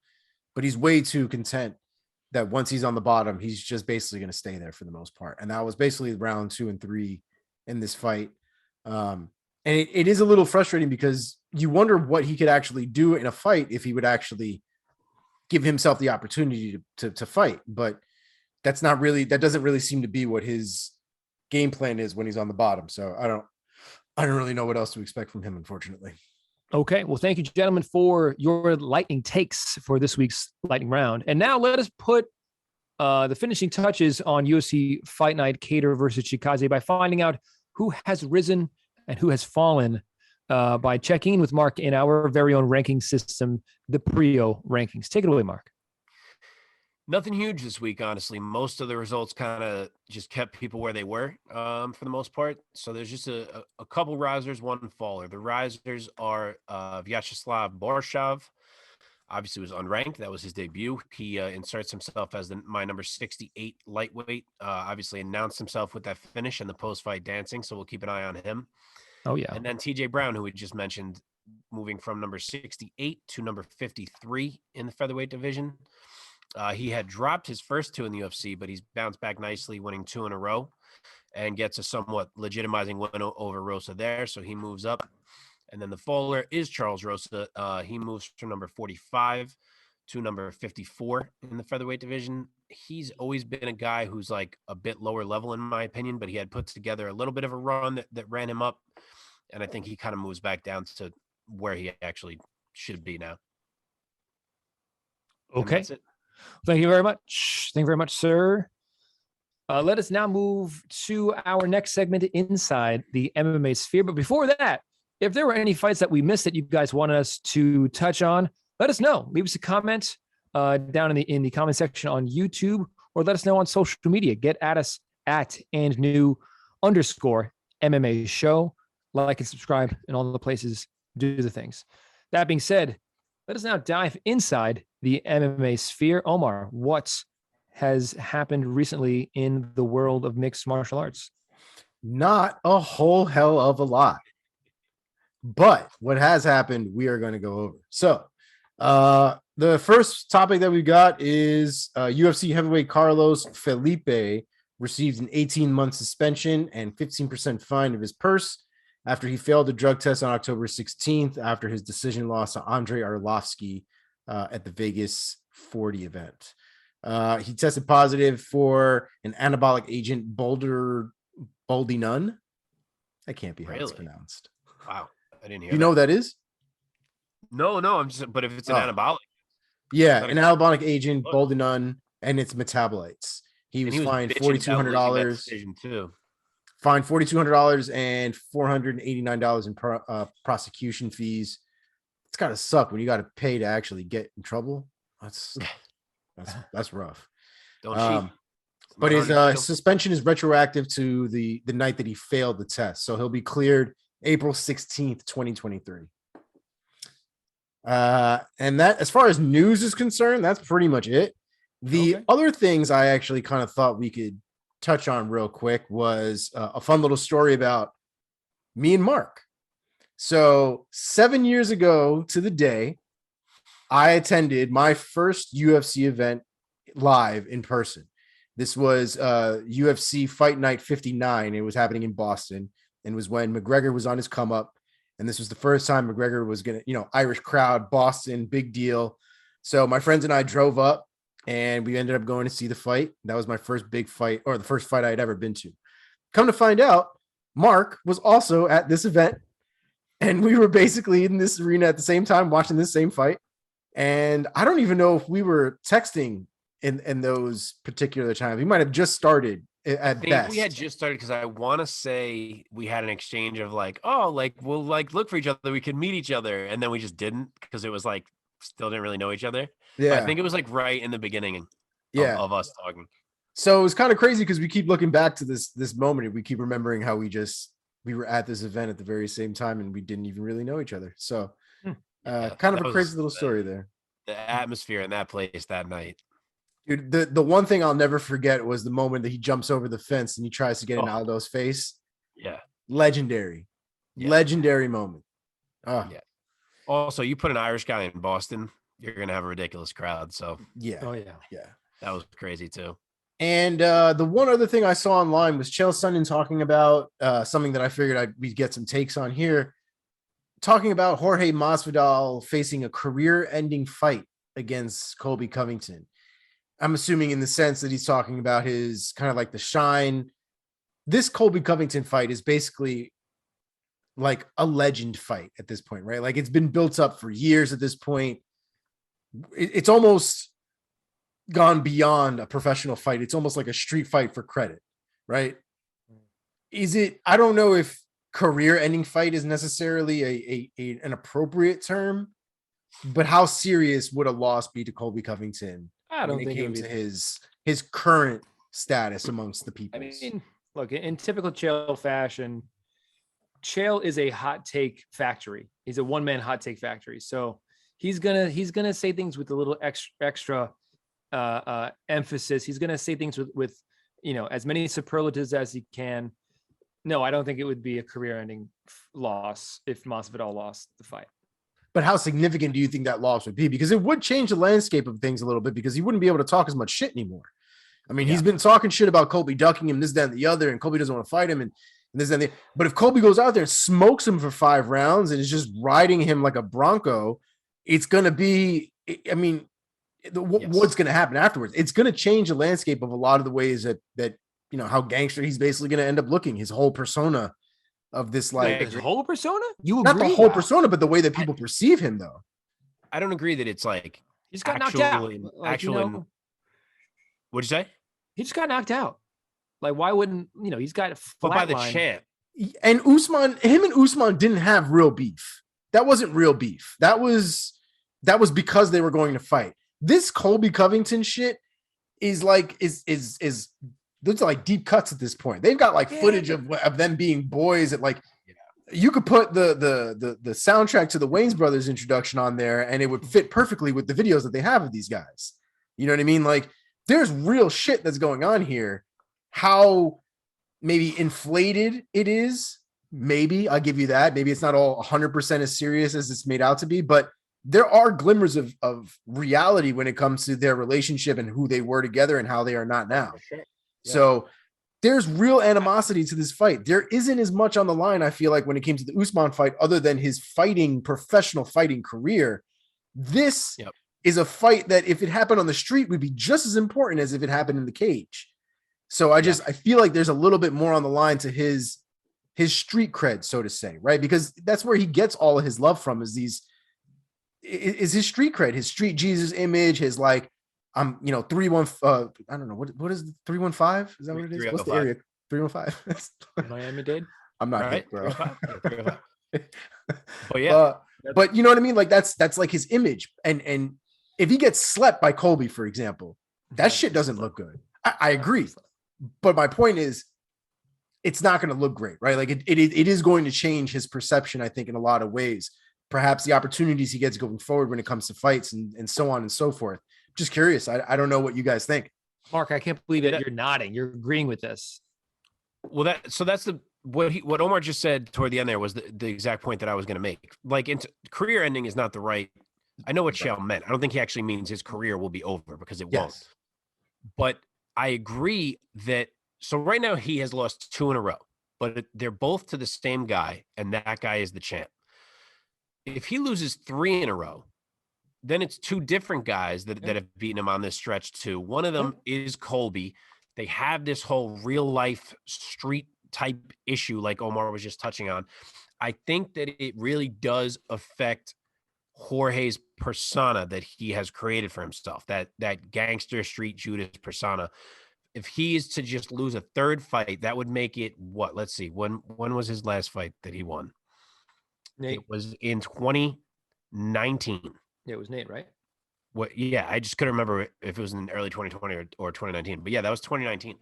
but he's way too content that once he's on the bottom, he's just basically going to stay there for the most part. And that was basically round 2 and 3 in this fight. And it is a little frustrating because you wonder what he could actually do in a fight if he would actually give himself the opportunity to fight. But that doesn't really seem to be what his game plan is when he's on the bottom. So I don't really know what else to expect from him, unfortunately. Okay. Well, thank you, gentlemen, for your lightning takes for this week's lightning round. And now let us put the finishing touches on UFC Fight Night Kattar versus Chikadze by finding out who has risen and who has fallen by checking in with Mark in our very own ranking system, the Priaulx Rankings. Take it away, Mark. Nothing huge this week, honestly. Most of the results kind of just kept people where they were for the most part. So there's just a couple risers, one faller. The risers are Vyacheslav Borshev. Obviously was unranked. That was his debut. He inserts himself as my number 68 lightweight. Obviously announced himself with that finish and the post-fight dancing. So we'll keep an eye on him. Oh, yeah. And then TJ Brown, who we just mentioned, moving from number 68 to number 53 in the featherweight division. He had dropped his first 2 in the UFC, but he's bounced back nicely, winning 2 in a row and gets a somewhat legitimizing win over Rosa there. So he moves up. And then the faller is Charles Rosa. He moves from number 45 to number 54 in the featherweight division. He's always been a guy who's like a bit lower level in my opinion, but he had put together a little bit of a run that ran him up. And I think he kind of moves back down to where he actually should be now. Okay. Thank you very much. Thank you very much, sir. Let us now move to our next segment inside the MMA sphere. But before that, if there were any fights that we missed that you guys wanted us to touch on, let us know. Leave us a comment down in the comment section on YouTube, or let us know on social media. Get at us at @andnew_MMA show. Like and subscribe in all the places. Do the things. That being said, let us now dive inside the MMA sphere. Omar, what has happened recently in the world of mixed martial arts? Not a whole hell of a lot. But what has happened, we are going to go over. So the first topic that we got is UFC heavyweight Carlos Felipe received an 18-month suspension and 15% fine of his purse after he failed a drug test on October 16th after his decision loss to Andrei Arlovsky at the Vegas 40 event. He tested positive for an anabolic agent, Boldinon. That can't be how it's pronounced. Wow. I didn't hear You know what that is? No, I'm just, but if it's an anabolic. Yeah, an anabolic agent, Boldinon, and its metabolites. He was fined $4,200 too. Fined $4,200 and $489 in prosecution fees. It's gotta suck when you gotta pay to actually get in trouble. That's rough. Don't cheat. But his suspension is retroactive to the night that he failed the test. So he'll be cleared April 16th, 2023. And that, as far as news is concerned, that's pretty much it. The other things I actually kind of thought we could touch on real quick was a fun little story about me and Mark. So 7 years ago to the day, I attended my first UFC event live in person. This was UFC Fight Night 59. It was happening in Boston, and was when McGregor was on his come up. And this was the first time McGregor was going to, Irish crowd, Boston, big deal. So my friends and I drove up, and we ended up going to see the fight. That was my first big fight, or the first fight I had ever been to. Come to find out, Mark was also at this event, and we were basically in this arena at the same time watching this same fight. And I don't even know if we were texting in those particular times. We might have just started at best. We had just started, because I want to say we had an exchange of like, we'll look for each other. We could meet each other. And then we just didn't, because it was like, still didn't really know each other. Yeah. But I think it was like right in the beginning of us talking. So it was kind of crazy because we keep looking back to this moment, and we keep remembering how we were at this event at the very same time, and we didn't even really know each other. So kind of a crazy little story there. The atmosphere in that place that night. Dude, the one thing I'll never forget was the moment that he jumps over the fence and he tries to get in Aldo's face. Yeah. Legendary. Yeah. Legendary moment. Yeah. Also, you put an Irish guy in Boston, you're going to have a ridiculous crowd. So, yeah. Oh, yeah. Yeah. That was crazy, too. And the one other thing I saw online was Chael Sonnen talking about something that I figured we'd get some takes on here. Talking about Jorge Masvidal facing a career-ending fight against Colby Covington. I'm assuming in the sense that he's talking about his kind of like the shine. This Colby Covington fight is basically like a legend fight at this point, right? Like, it's been built up for years at this point. It's almost gone beyond a professional fight. It's almost like a street fight for credit, right? I don't know if career-ending fight is necessarily an appropriate term, but how serious would a loss be to Colby Covington? I don't when think it it came would to be. his current status amongst the I people. mean, look, in typical Chael fashion, Chael is a hot take factory. He's a one-man hot take factory. So he's gonna say things with a little extra emphasis. He's gonna say things with as many superlatives as he can. No, I don't think it would be a career-ending loss if Masvidal lost the fight. But how significant do you think that loss would be? Because it would change the landscape of things a little bit, because he wouldn't be able to talk as much shit anymore. I mean, he's been talking shit about Colby ducking him, this, that, and the other, and Colby doesn't want to fight him, and this, that, and the. But if Colby goes out there and smokes him for 5 rounds and is just riding him like a Bronco, it's going to be, I mean, what's going to happen afterwards? It's going to change the landscape of a lot of the ways that how gangster he's basically going to end up looking, his whole persona of this, like his whole persona. You not agree? the whole persona, but the way that people perceive him, though. I don't agree that it's like he just got knocked out. What'd you say? He just got knocked out. Like, why wouldn't he's got a but by the line. champ. And him and Usman didn't have real beef. That wasn't real beef. That was because they were going to fight. This Colby Covington shit is like those are like deep cuts at this point. They've got like footage of them being boys at like. You could put the soundtrack to the Wayans Brothers introduction on there, and it would fit perfectly with the videos that they have of these guys. You know what I mean? Like, there's real shit that's going on here. How maybe inflated it is, maybe I'll give you that. Maybe it's not all 100% as serious as it's made out to be, but there are glimmers of reality when it comes to their relationship and who they were together and how they are not now. Sure. Yeah. So there's real animosity to this fight. There isn't as much on the line, I feel like, when it came to the Usman fight, other than his professional fighting career. This is a fight that, if it happened on the street, would be just as important as if it happened in the cage. So I feel like there's a little bit more on the line to his street cred, so to say, right? Because that's where he gets all of his love from, is his street cred, his street Jesus image, his like, 315. I don't know what is 315? Is that what it is? What's the area? 315. Miami-Dade. I'm not right? hip, bro. But yeah, but you know what I mean? Like that's like his image. And if he gets slept by Colby, for example, that shit doesn't look good. I agree. But my point is, it's not going to look great, right? Like it is going to change his perception, I think, in a lot of ways. Perhaps the opportunities he gets going forward when it comes to fights and so on and so forth. Just curious. I don't know what you guys think. Mark, I can't believe that you're nodding. You're agreeing with this. Well, that's what Omar just said toward the end there was the exact point that I was going to make. Like, career ending is not the right. I know what Chael meant. I don't think he actually means his career will be over, because it won't. But I agree that. So right now he has lost 2 in a row, but they're both to the same guy, and that guy is the champ. If he loses 3 in a row, then it's 2 different guys that have beaten him on this stretch too. One of them is Colby. They have this whole real life street type issue, like Omar was just touching on. I think that it really does affect Jorge's persona that he has created for himself, that gangster street Judas persona. If he is to just lose a 3rd fight, that would make it what? Let's see. When was his last fight that he won? Nate. It was in 2019. Yeah, it was Nate, right? What? Yeah, I just couldn't remember if it was in early 2020 or 2019. But yeah, that was 2019.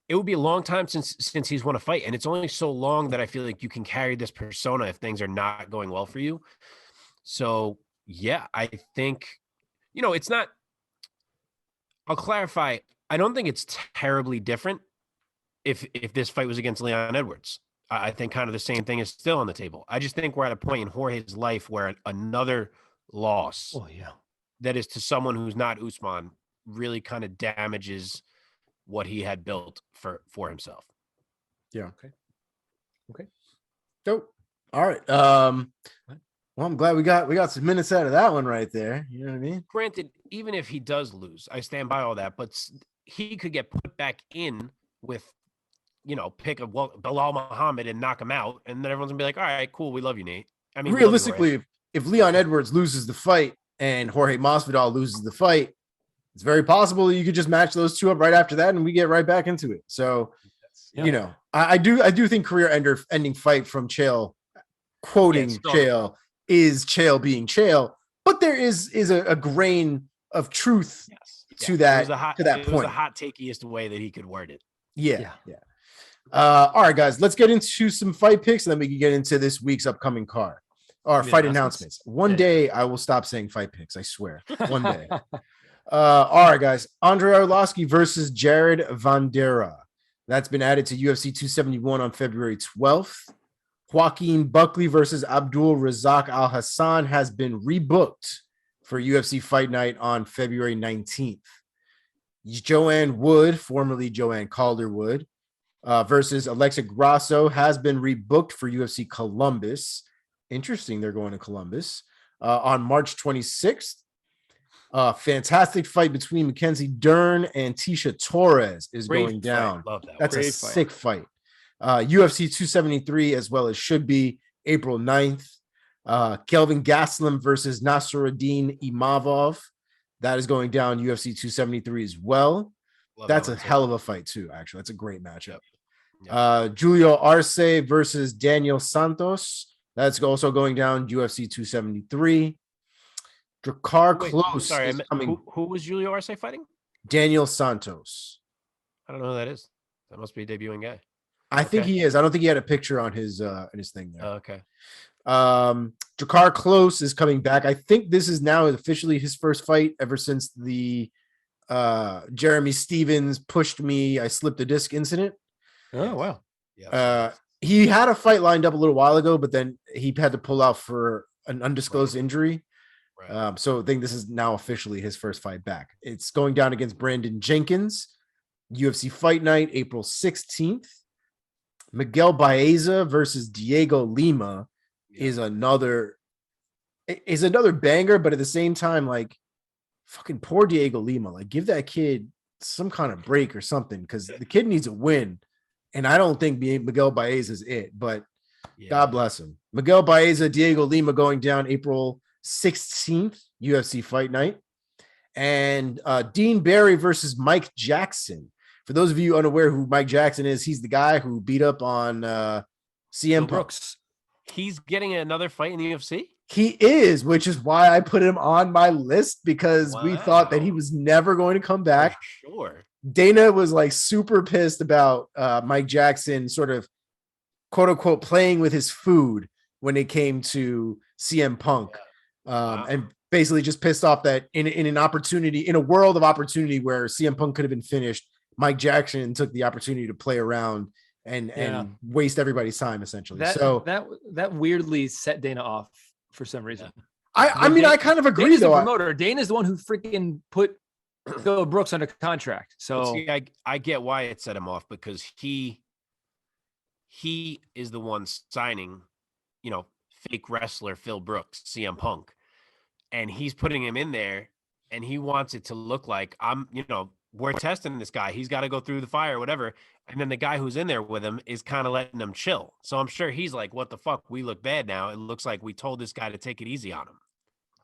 It would be a long time since he's won a fight, and it's only so long that I feel like you can carry this persona if things are not going well for you. So yeah, I think it's not. I'll clarify. I don't think it's terribly different if this fight was against Leon Edwards. I think kind of the same thing is still on the table. I just think we're at a point in Jorge's life where another loss that is to someone who's not Usman really kind of damages what he had built for himself. Yeah. Okay. Dope. All right. Well, I'm glad we got some minutes out of that one right there. You know what I mean? Granted, even if he does lose, I stand by all that, but he could get put back in with, pick Bilal Muhammad and knock him out, and then everyone's gonna be like, all right, cool, we love you, Nate. I mean, realistically, if Leon Edwards loses the fight and Jorge Masvidal loses the fight, it's very possible that you could just match those 2 up right after that, and we get right back into it. So, I do think career-ending fight from Chael, quoting Chael, is Chael being Chael, but there is a grain of truth to that it was the point. hot takeiest way that he could word it. Yeah. All right, guys, let's get into some fight picks, and then we can get into this week's upcoming card or fight announcements. One day I will stop saying fight picks. I swear. One day. All right, guys. Andrei Arlovski versus Jared Vanderaa. That's been added to UFC 271 on February 12th. Joaquin Buckley versus Abdul Razak Al Hassan has been rebooked for UFC Fight Night on February 19th. Joanne Wood, formerly Joanne Calderwood, versus Alexa Grasso has been rebooked for UFC Columbus. Interesting, they're going to Columbus on March 26th. Fantastic fight between Mackenzie Dern and Tisha Torres is going down. Love that. That's a sick fight. UFC 273 as well as should be April 9th. Kelvin Gastelum versus Nasruddin Imavov. That is going down UFC 273 as well. That's a hell of a fight too, actually. That's a great matchup. Julio Arce versus Daniel Santos. That's also going down UFC 273. Drakkar Klose. Sorry, who was Julio Arce fighting? Daniel Santos. I don't know who that is. That must be a debuting guy. I think he is. I don't think he had a picture on his thing there. Okay. Drakkar Klose is coming back. I think this is now officially his first fight ever since the Jeremy Stevens pushed me, I slipped a disc incident. Oh, wow. He had a fight lined up a little while ago, but then he had to pull out for an undisclosed injury. Right. So I think this is now officially his first fight back. It's going down against Brandon Jenkins. UFC Fight Night, April 16th. Miguel Baeza versus Diego Lima is another banger, but at the same time, like, fucking poor Diego Lima. Like, give that kid some kind of break or something, because the kid needs a win. And I don't think Miguel Baeza is it, but God bless him. Miguel Baeza, Diego Lima going down April 16th, UFC Fight Night. And Dean Barry versus Mike Jackson. For those of you unaware who Mike Jackson is, he's the guy who beat up on CM Brooks. He's getting another fight in the UFC? He is, which is why I put him on my list, because we thought that he was never going to come back. For sure. Dana was like super pissed about Mike Jackson sort of quote unquote playing with his food when it came to CM Punk. And basically just pissed off that in a world of opportunity where CM Punk could have been finished, Mike Jackson took the opportunity to play around and waste everybody's time, essentially. That weirdly set Dana off for some reason. I mean, I kind of agree. Dana's the promoter. Dana's the one who freaking put Phil Brooks under contract. So see, I get why it set him off, because he is the one signing, fake wrestler Phil Brooks, CM Punk, and he's putting him in there, and he wants it to look like we're testing this guy. He's got to go through the fire, whatever. And then the guy who's in there with him is kind of letting him chill. So I'm sure he's like, what the fuck? We look bad now. It looks like we told this guy to take it easy on him.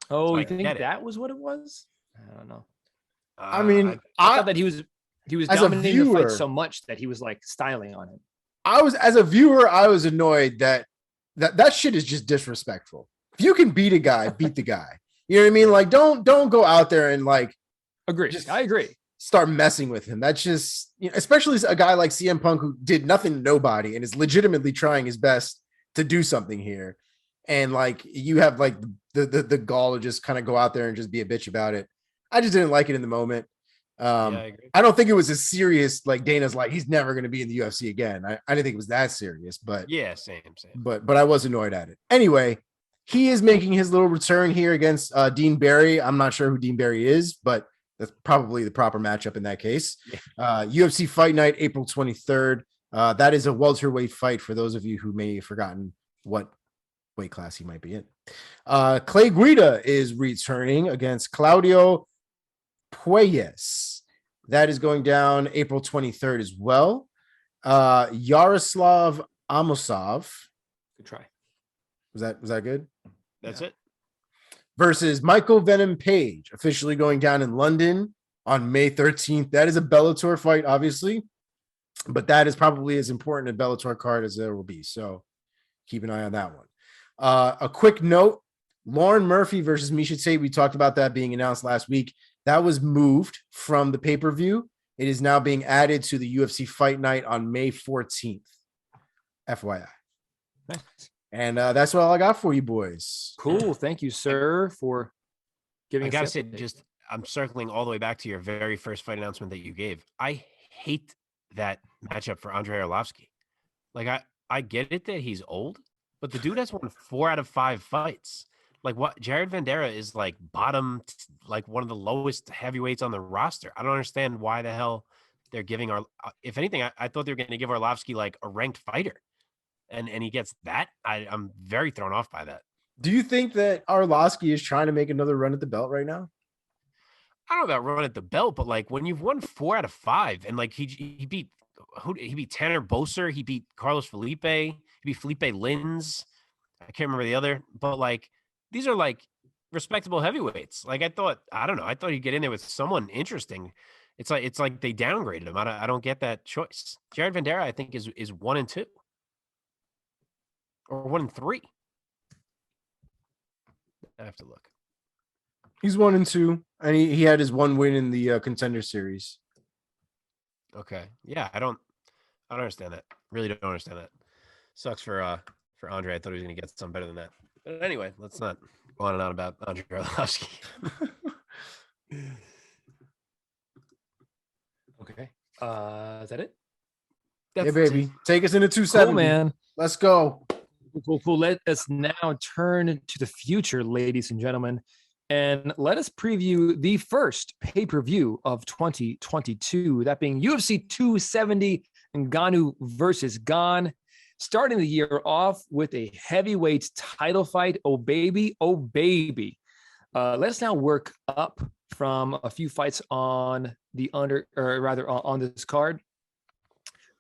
Oh, so you think that was what it was? I don't know. I mean, I thought that he was dominating the fight so much that he was like styling on him. As a viewer, I was annoyed that shit is just disrespectful. If you can beat a guy, beat the guy. You know what I mean? Like, don't go out there and like I agree. Start messing with him. That's just, especially a guy like CM Punk who did nothing to nobody and is legitimately trying his best to do something here. And like, you have like the gall to just kind of go out there and just be a bitch about it. I just didn't like it in the moment. I don't think it was as serious. Like Dana's like, he's never going to be in the UFC again. I didn't think it was that serious, but yeah, same. But I was annoyed at it. Anyway, he is making his little return here against Dean Barry. I'm not sure who Dean Barry is, but that's probably the proper matchup in that case. UFC Fight Night, April 23rd. That is a welterweight fight for those of you who may have forgotten what weight class he might be in. Clay Guida is returning against Claudio Puelles. That is going down April 23rd as well. Yaroslav Amosov. Good try. Was that good? That's it. Versus Michael Venom Page, officially going down in London on May 13th. That is a Bellator fight, obviously, but that is probably as important a Bellator card as there will be. So keep an eye on that one. A quick note, Lauren Murphy versus Miesha Tate. We talked about that being announced last week. That was moved from the pay-per-view. It is now being added to the UFC Fight Night on May 14th. FYI. Nice. And that's all I got for you boys. Cool. Thank you, sir, for giving I us gotta the say, update. I'm circling all the way back to your very first fight announcement that you gave. I hate that matchup for Andrei Arlovsky. Like, I get it that he's old, but the dude has won 4 out of 5 fights. Like, what? Jared Vanderaa is like bottom, like one of the lowest heavyweights on the roster. I don't understand why the hell they're giving if anything, I thought they were going to give Arlovsky like a ranked fighter, and he gets that. I'm very thrown off by that. Do you think that Arlovsky is trying to make another run at the belt right now? I don't know about run at the belt, but like when you've won 4 out of 5, and like he beat he beat Tanner Boser, he beat Carlos Felipe, he beat Felipe Lins. I can't remember the other, but like these are like respectable heavyweights. Like I thought he'd get in there with someone interesting. It's like they downgraded him. I don't get that choice. Jared Vanderaa, I think, is 1-2 or 1-3. I have to look. He's 1-2, and he had his one win in the Contender Series. Okay, yeah, I don't understand that. Really don't understand that. Sucks for Andre. I thought he was going to get something better than that. But anyway, let's not go on and on about Andrei Arlovsky. Okay. Is that it? Yeah, baby. Take us into 270. Cool, man. Let's go. Cool. Let us now turn to the future, ladies and gentlemen, and let us preview the first pay-per-view of 2022, that being UFC 270 Ngannou versus Gane. Starting the year off with a heavyweight title fight. Oh, baby. Let's now work up from a few fights on on this card.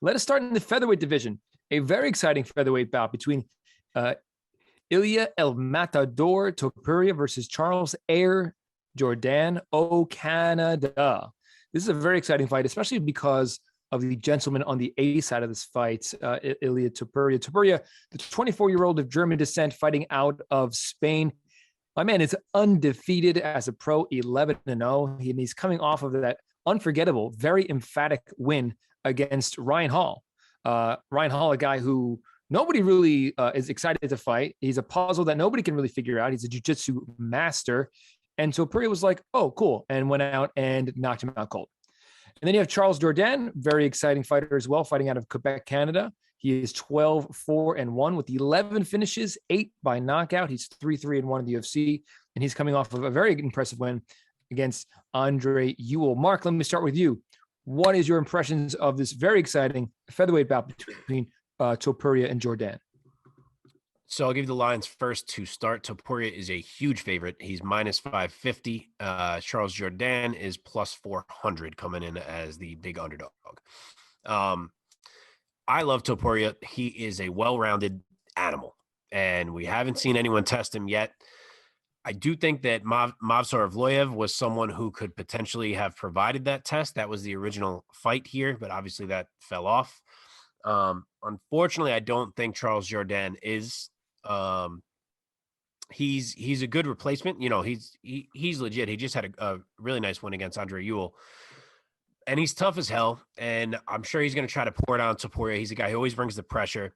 Let us start in the featherweight division. A very exciting featherweight bout between Ilia El Matador Topuria versus Charles Air Jourdain, Canada. This is a very exciting fight, especially because of the gentleman on the A side of this fight, Ilia Topuria. Topuria, the 24-year-old of German descent, fighting out of Spain. My man is undefeated as a pro, 11-0. He's coming off of that unforgettable, very emphatic win against Ryan Hall. Ryan Hall, a guy who nobody really is excited to fight. He's a puzzle that nobody can really figure out. He's a jiu-jitsu master. And Topuria was like, oh, cool, and went out and knocked him out cold. And then you have Charles Jourdain, very exciting fighter as well, fighting out of Quebec, Canada. He is 12-4-1 with 11 finishes, 8 by knockout. He's 3-3-1 in the UFC, and he's coming off of a very impressive win against Andre Ewell. Mark, let me start with you. What is your impressions of this very exciting featherweight bout between Topuria and Jourdain? So I'll give you the lines first to start. Topuria is a huge favorite. He's minus 550. Charles Jourdain is plus 400 coming in as the big underdog. I love Topuria. He is a well-rounded animal, and we haven't seen anyone test him yet. I do think that Movsar Evloev was someone who could potentially have provided that test. That was the original fight here, but obviously that fell off. Unfortunately, I don't think Charles Jourdain is. He's a good replacement. You know, he's legit. He just had a really nice win against Andre Ewell. And he's tough as hell. And I'm sure he's going to try to pour it on Topuria. He's a guy who always brings the pressure.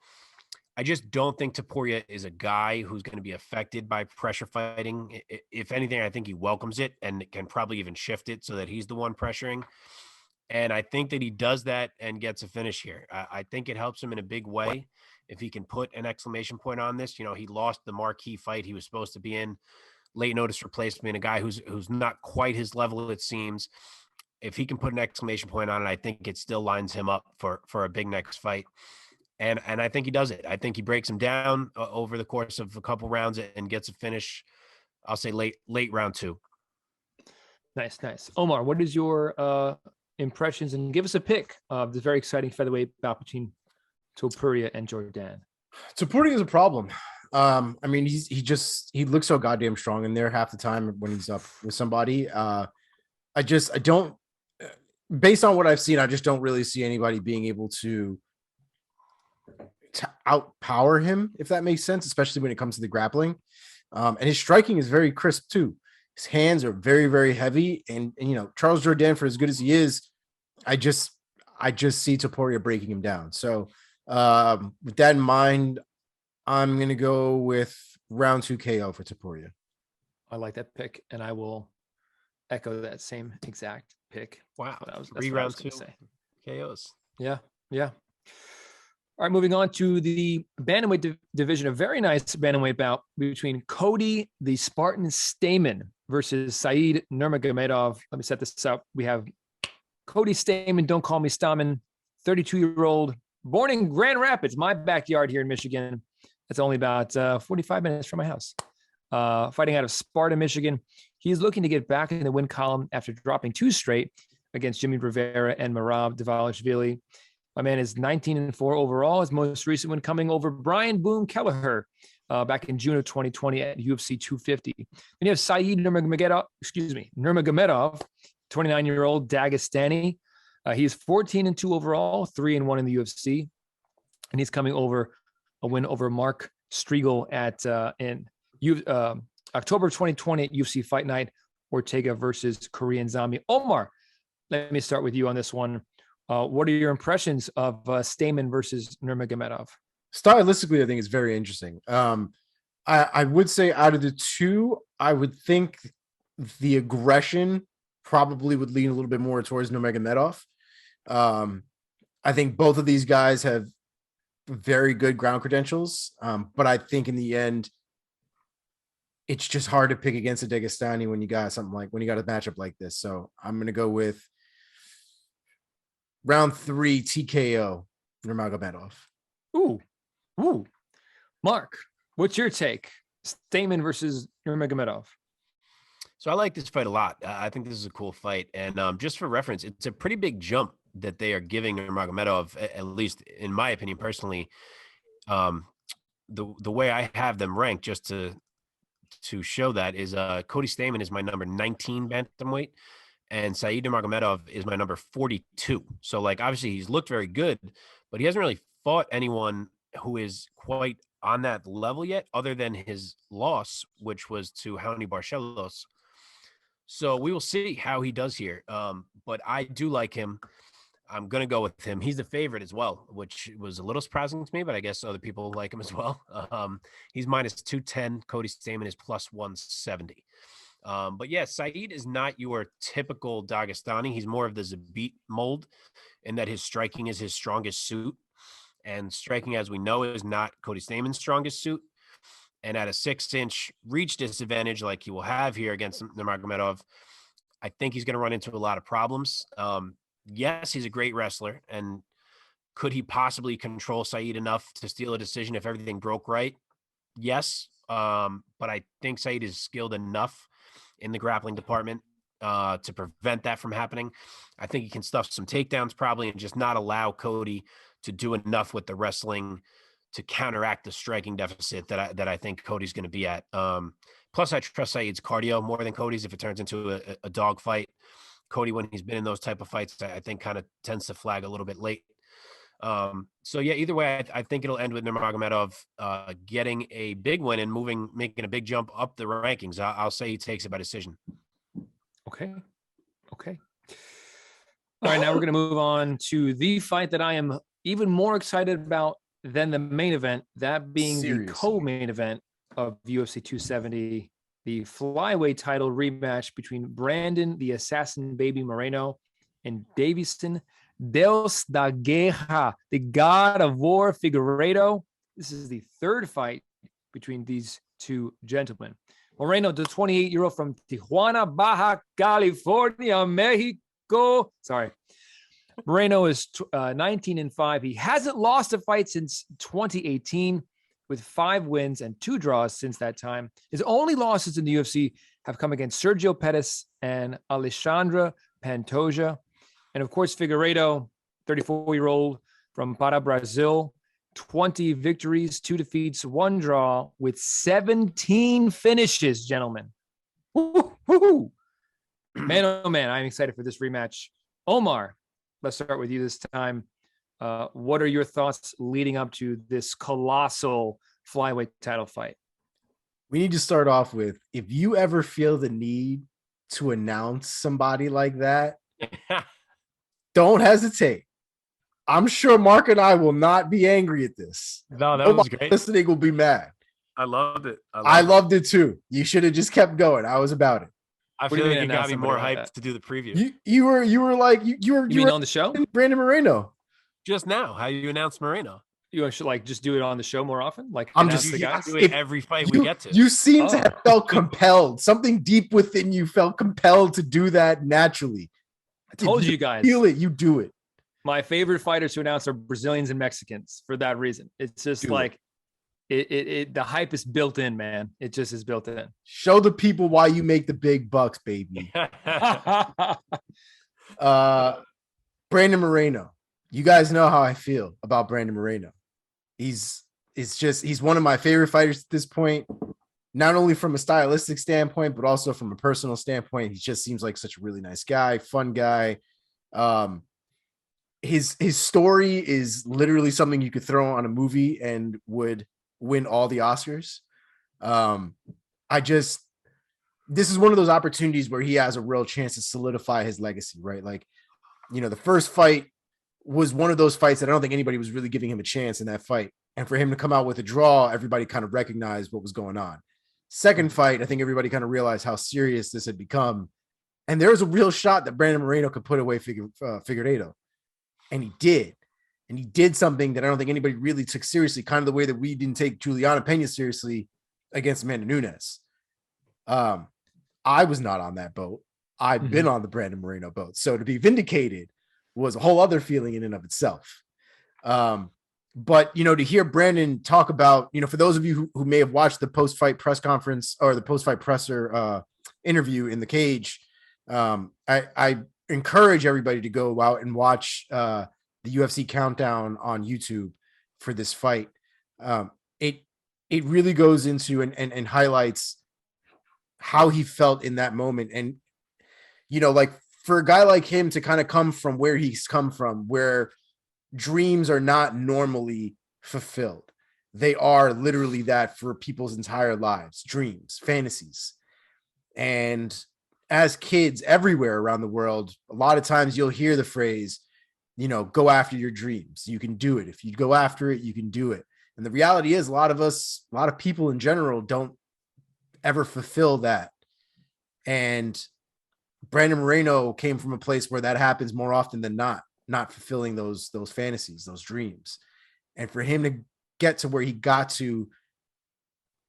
I just don't think Topuria is a guy who's going to be affected by pressure fighting. If anything, I think he welcomes it and can probably even shift it so that he's the one pressuring. And I think that he does that and gets a finish here. I think it helps him in a big way if he can put an exclamation point on this. You know, he lost the marquee fight he was supposed to be in. Late notice replacement, a guy who's not quite his level, it seems. If he can put an exclamation point on it, I think it still lines him up for a big next fight. And I think he does it. I think he breaks him down over the course of a couple rounds and gets a finish. I'll say late round 2. Nice. Omar, what is your impressions, and give us a pick of this very exciting featherweight bout between Topuria and Jourdain? Topuria is a problem. I mean, he looks so goddamn strong in there half the time when he's up with somebody. I don't, based on what I've seen, I just don't really see anybody being able to outpower him, if that makes sense, especially when it comes to the grappling. And his striking is very crisp too. His hands are very, very heavy. And you know, Charles Jourdain, for as good as he is, I just see Topuria breaking him down. So with that in mind, I'm going to go with round 2 KO for Topuria. I like that pick, and I will echo that same exact pick. Wow. That's round two say. KOs. Yeah. Yeah. All right, moving on to the bantamweight division. A very nice bantamweight bout between Cody, the Spartan Stamann, versus Said Nurmagomedov. Let me set this up. We have Cody Stamann, don't call me Stamann, 32-year-old, born in Grand Rapids, my backyard here in Michigan. It's only about 45 minutes from my house. Fighting out of Sparta, Michigan. He's looking to get back in the win column after dropping 2 straight against Jimmy Rivera and Merab Dvalishvili. My man is 19-4 overall. His most recent one coming over Brian Boom Kelleher back in June of 2020 at UFC 250. Then you have Said Nurmagomedov, 29-year-old Dagestani. He's 14-2 overall, 3-1 in the UFC, and he's coming over a win over Mark Striegel at October 2020 at UFC Fight Night. Ortega versus Korean Zombie. Omar, let me start with you on this one. What are your impressions of Stamann versus Nurmagomedov? Stylistically, I think it's very interesting. I would say out of the two, I would think the aggression probably would lean a little bit more towards Nurmagomedov. I think both of these guys have very good ground credentials, but I think in the end, it's just hard to pick against a Dagestani when you got a matchup like this. So I'm going to go with round 3 TKO Nurmagomedov. Ooh. Mark, what's your take? Stamann versus Nurmagomedov. So I like this fight a lot. I think this is a cool fight. And just for reference, it's a pretty big jump that they are giving Nurmagomedov, at least in my opinion, personally. The way I have them ranked, just to show that, is Cody Stamann is my number 19 bantamweight, and Said Nurmagomedov is my number 42. So, like, obviously he's looked very good, but he hasn't really fought anyone who is quite on that level yet, other than his loss, which was to Raoni Barcelos. So we will see how he does here. But I do like him. I'm going to go with him. He's the favorite as well, which was a little surprising to me, but I guess other people like him as well. He's minus 210. Cody Stamann is plus 170. But yeah, Said is not your typical Dagestani. He's more of the Zabit mold in that his striking is his strongest suit. And striking, as we know, is not Cody Stamann's strongest suit. And at a 6-inch reach disadvantage like he will have here against Nurmagomedov, I think he's going to run into a lot of problems. Yes, he's a great wrestler. And could he possibly control Said enough to steal a decision if everything broke right? Yes. But I think Said is skilled enough in the grappling department to prevent that from happening. I think he can stuff some takedowns probably and just not allow Cody to do enough with the wrestling to counteract the striking deficit that I think Cody's going to be at. Plus, I trust Said's cardio more than Cody's if it turns into a dog fight. Cody, when he's been in those type of fights, I think kind of tends to flag a little bit late. So yeah, either way, I think it'll end with Nurmagomedov getting a big win and making a big jump up the rankings. I'll say he takes it by decision. Okay. All right, now we're going to move on to the fight that I am even more excited about than the main event, that being the co-main event of UFC 270, the flyweight title rematch between Brandon, the Assassin Baby Moreno, and Deiveson, Deus da Guerra, the God of War, Figueiredo. This is the third fight between these two gentlemen. Moreno, the 28-year-old from Tijuana, Baja California, Mexico. Sorry. Moreno is 19-5. He hasn't lost a fight since 2018, with 5 wins and 2 draws since that time. His only losses in the UFC have come against Sergio Pettis and Alexandre Pantoja. And of course, Figueiredo, 34-year-old from Para, Brazil, 20 victories, 2 defeats, 1 draw, with 17 finishes, gentlemen. Woo-hoo-hoo. Man, oh man, I'm excited for this rematch. Omar, let's start with you this time. What are your thoughts leading up to this colossal flyweight title fight? We need to start off with, if you ever feel the need to announce somebody like that, don't hesitate. I'm sure Mark and I will not be angry at this. No, that Nobody was great. listening will be mad. I loved it. I loved it too. You should have just kept going. I was about it. I What do you feel mean like it got announce me more somebody like hyped that? to do the preview. You were You mean on the show? Brandon Moreno. Just now, how you announced Moreno. You should like just do it on the show more often. Like I'm announce just- the guys. Do it every fight we get to. You seem to Oh. have felt compelled. Something deep within you felt compelled to do that naturally. I told If you guys. feel it, you do it. My favorite fighters to announce are Brazilians and Mexicans for that reason. It's just Do it. like it the hype is built in, man. It just is built in. Show the people why you make the big bucks, baby. Brandon Moreno. You guys know how I feel about Brandon Moreno. He's one of my favorite fighters at this point, not only from a stylistic standpoint, but also from a personal standpoint. He just seems like such a really nice guy, fun guy. His story is literally something you could throw on a movie and would win all the Oscars. This is one of those opportunities where he has a real chance to solidify his legacy, right? Like, the first fight was one of those fights that I don't think anybody was really giving him a chance in that fight. And for him to come out with a draw, everybody kind of recognized what was going on. Second fight, I think everybody kind of realized how serious this had become. And there was a real shot that Brandon Moreno could put away Figueiredo. And he did. And he did something that I don't think anybody really took seriously, kind of the way that we didn't take Juliana Pena seriously against Amanda Nunes. I was not on that boat. I've been on the Brandon Moreno boat. So to be vindicated was a whole other feeling in and of itself. But, to hear Brandon talk about, for those of you who may have watched the post-fight press conference or the post-fight presser interview in the cage, I encourage everybody to go out and watch the UFC countdown on YouTube for this fight. It really goes into and highlights how he felt in that moment. And, like for a guy like him to kind of come from where he's come from, where dreams are not normally fulfilled. They are literally that for people's entire lives, dreams, fantasies. And as kids everywhere around the world, a lot of times you'll hear the phrase, go after your dreams. You can do it. If you go after it, you can do it. And the reality is a lot of people in general don't ever fulfill that. And Brandon Moreno came from a place where that happens more often than not fulfilling those fantasies, those dreams. And for him to get to where he got to,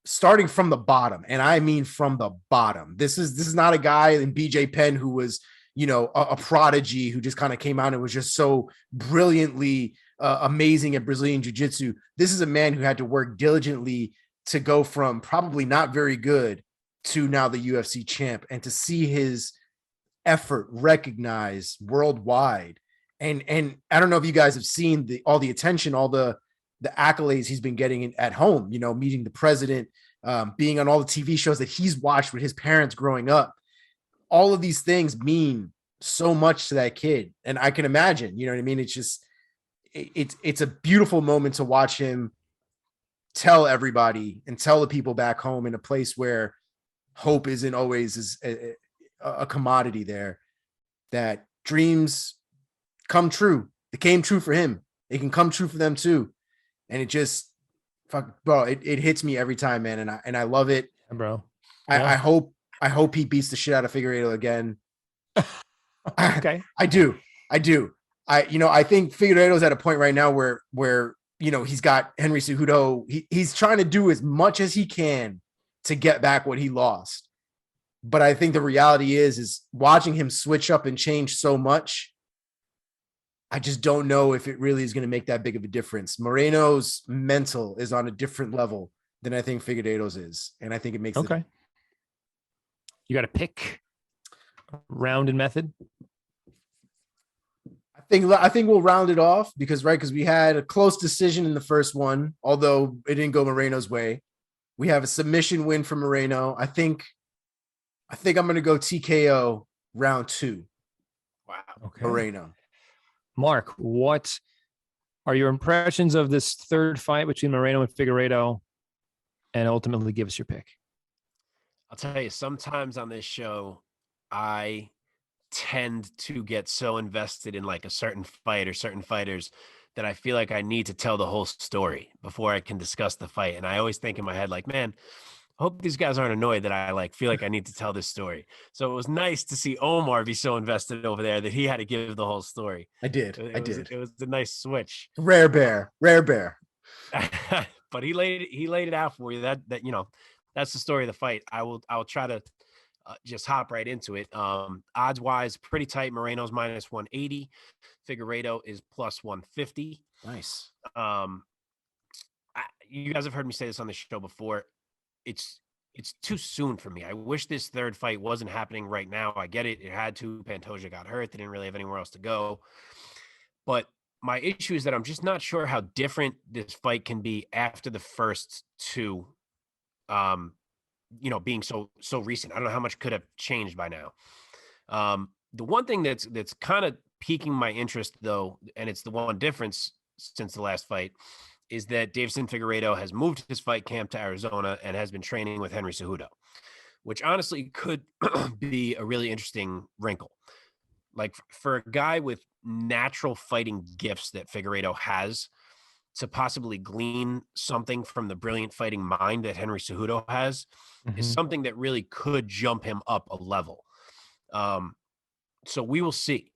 starting from the bottom, and I mean from the bottom. This is not a guy in BJ Penn who was, a prodigy who just kind of came out and was just so brilliantly amazing at Brazilian Jiu-Jitsu. This is a man who had to work diligently to go from probably not very good to now the UFC champ, and to see his effort recognized worldwide. And I don't know if you guys have seen all the attention, all the accolades he's been getting at home, meeting the president, being on all the TV shows that he's watched with his parents growing up. All of these things mean so much to that kid. And I can imagine, you know what I mean? It's just, it's a beautiful moment to watch him tell everybody and tell the people back home in a place where hope isn't always a commodity there, that dreams come true. It came true for him. It can come true for them too. And it just, it hits me every time, man. And I love it, bro. Yeah. I hope he beats the shit out of Figueiredo again. Okay. I do. I think Figueiredo's at a point right now where he's got Henry Cejudo. He's trying to do as much as he can to get back what he lost. But I think the reality is watching him switch up and change so much, I just don't know if it really is going to make that big of a difference. Moreno's mental is on a different level than I think Figueiredo's is. And I think it makes okay. You got to pick round and method. I think we'll round it off because we had a close decision in the first one, although it didn't go Moreno's way. We have a submission win for Moreno. I think I'm going to go TKO round 2. Wow. Okay. Moreno. Mark, what are your impressions of this third fight between Moreno and Figueiredo? And ultimately give us your pick. tell you, sometimes on this show, I tend to get so invested in like a certain fight or certain fighters that I feel like I need to tell the whole story before I can discuss the fight. And I always think in my head, like, man, I hope these guys aren't annoyed that I like feel like I need to tell this story. So it was nice to see Omar be so invested over there that he had to give the whole story. I did. It was a nice switch. Rare bear. But he laid it out for you. That that's the story of the fight. I'll try to just hop right into it. Odds wise, pretty tight. Moreno's minus 180. Figueiredo is plus 150. Nice. You guys have heard me say this on the show before. It's too soon for me. I wish this third fight wasn't happening right now. I get it. It had to. Pantoja got hurt. They didn't really have anywhere else to go. But my issue is that I'm just not sure how different this fight can be after the first two, being so recent. I don't know how much could have changed by now. The one thing that's kind of piquing my interest, though, and it's the one difference since the last fight, is that Deiveson Figueiredo has moved his fight camp to Arizona and has been training with Henry Cejudo, which honestly could be a really interesting wrinkle. Like for a guy with natural fighting gifts that Figueiredo has, to possibly glean something from the brilliant fighting mind that Henry Cejudo has is something that really could jump him up a level. So we will see.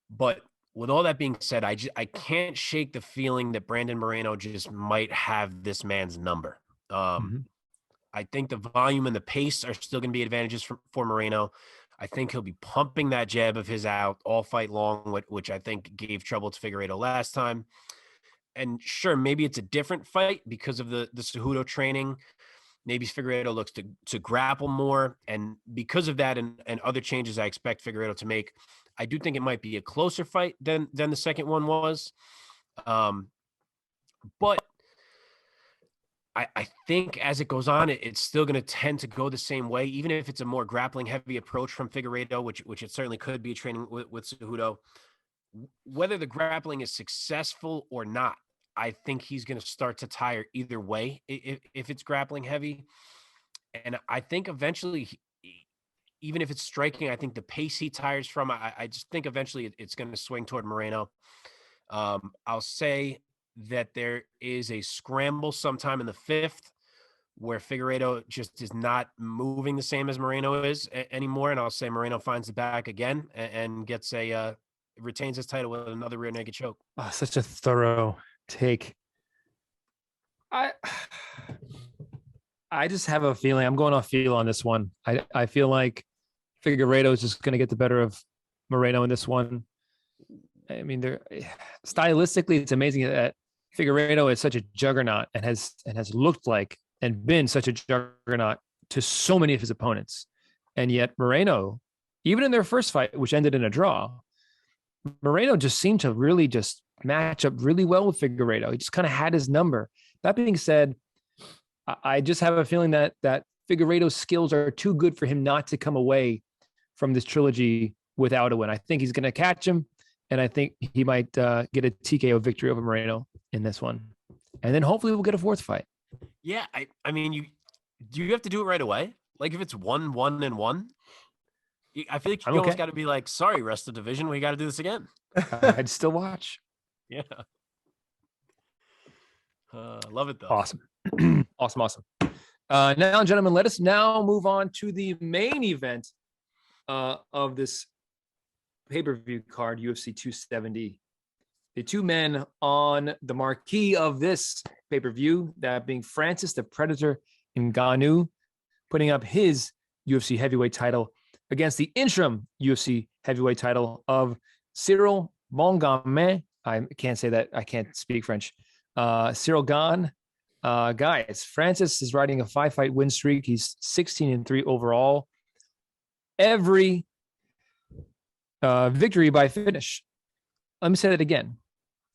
But with all that being said, I can't shake the feeling that Brandon Moreno just might have this man's number. I think the volume and the pace are still going to be advantages for Moreno. I think he'll be pumping that jab of his out all fight long, which I think gave trouble to Figueiredo last time. And sure, maybe it's a different fight because of the Cejudo training. Maybe Figueiredo looks to grapple more. And because of that and other changes I expect Figueiredo to make, I do think it might be a closer fight than the second one was. But I think as it goes on, it's still going to tend to go the same way, even if it's a more grappling heavy approach from Figueiredo, which it certainly could be training with Cejudo. Whether the grappling is successful or not, I think he's going to start to tire either way if it's grappling heavy. And I think eventually, even if it's striking, I think the pace he tires from, I just think eventually it's going to swing toward Moreno. I'll say that there is a scramble sometime in the fifth where Figueiredo just is not moving the same as Moreno is anymore. And I'll say Moreno finds the back again and gets retains his title with another rear naked choke. Oh, such a thorough take. I just have a feeling I'm going off feel on this one. I feel like Figueiredo is just going to get the better of Moreno in this one. I mean, stylistically, it's amazing that Figueiredo is such a juggernaut and has looked like and been such a juggernaut to so many of his opponents. And yet Moreno, even in their first fight, which ended in a draw, Moreno just seemed to really just match up really well with Figueiredo. He just kind of had his number. That being said, I just have a feeling that Figueiredo's skills are too good for him not to come away from this trilogy without a win. I think he's going to catch him, and I think he might get a TKO victory over Moreno in this one. And then hopefully we'll get a fourth fight. Yeah, I mean, you have to do it right away? Like if it's 1-1-1, I feel like you almost got to be like, sorry, rest of the division, we got to do this again. I'd still watch. Yeah. Love it though. Awesome. Awesome. Now, gentlemen, let us now move on to the main event of this pay-per-view card, UFC 270. The two men on the marquee of this pay-per-view, that being Francis the Predator Ngannou, putting up his UFC heavyweight title against the interim UFC heavyweight title of Ciryl Gane. I can't say that. I can't speak French. Ciryl Gane. Guys, Francis is riding a 5-fight win streak. He's 16-3 overall. Every victory by finish. Let me say that again.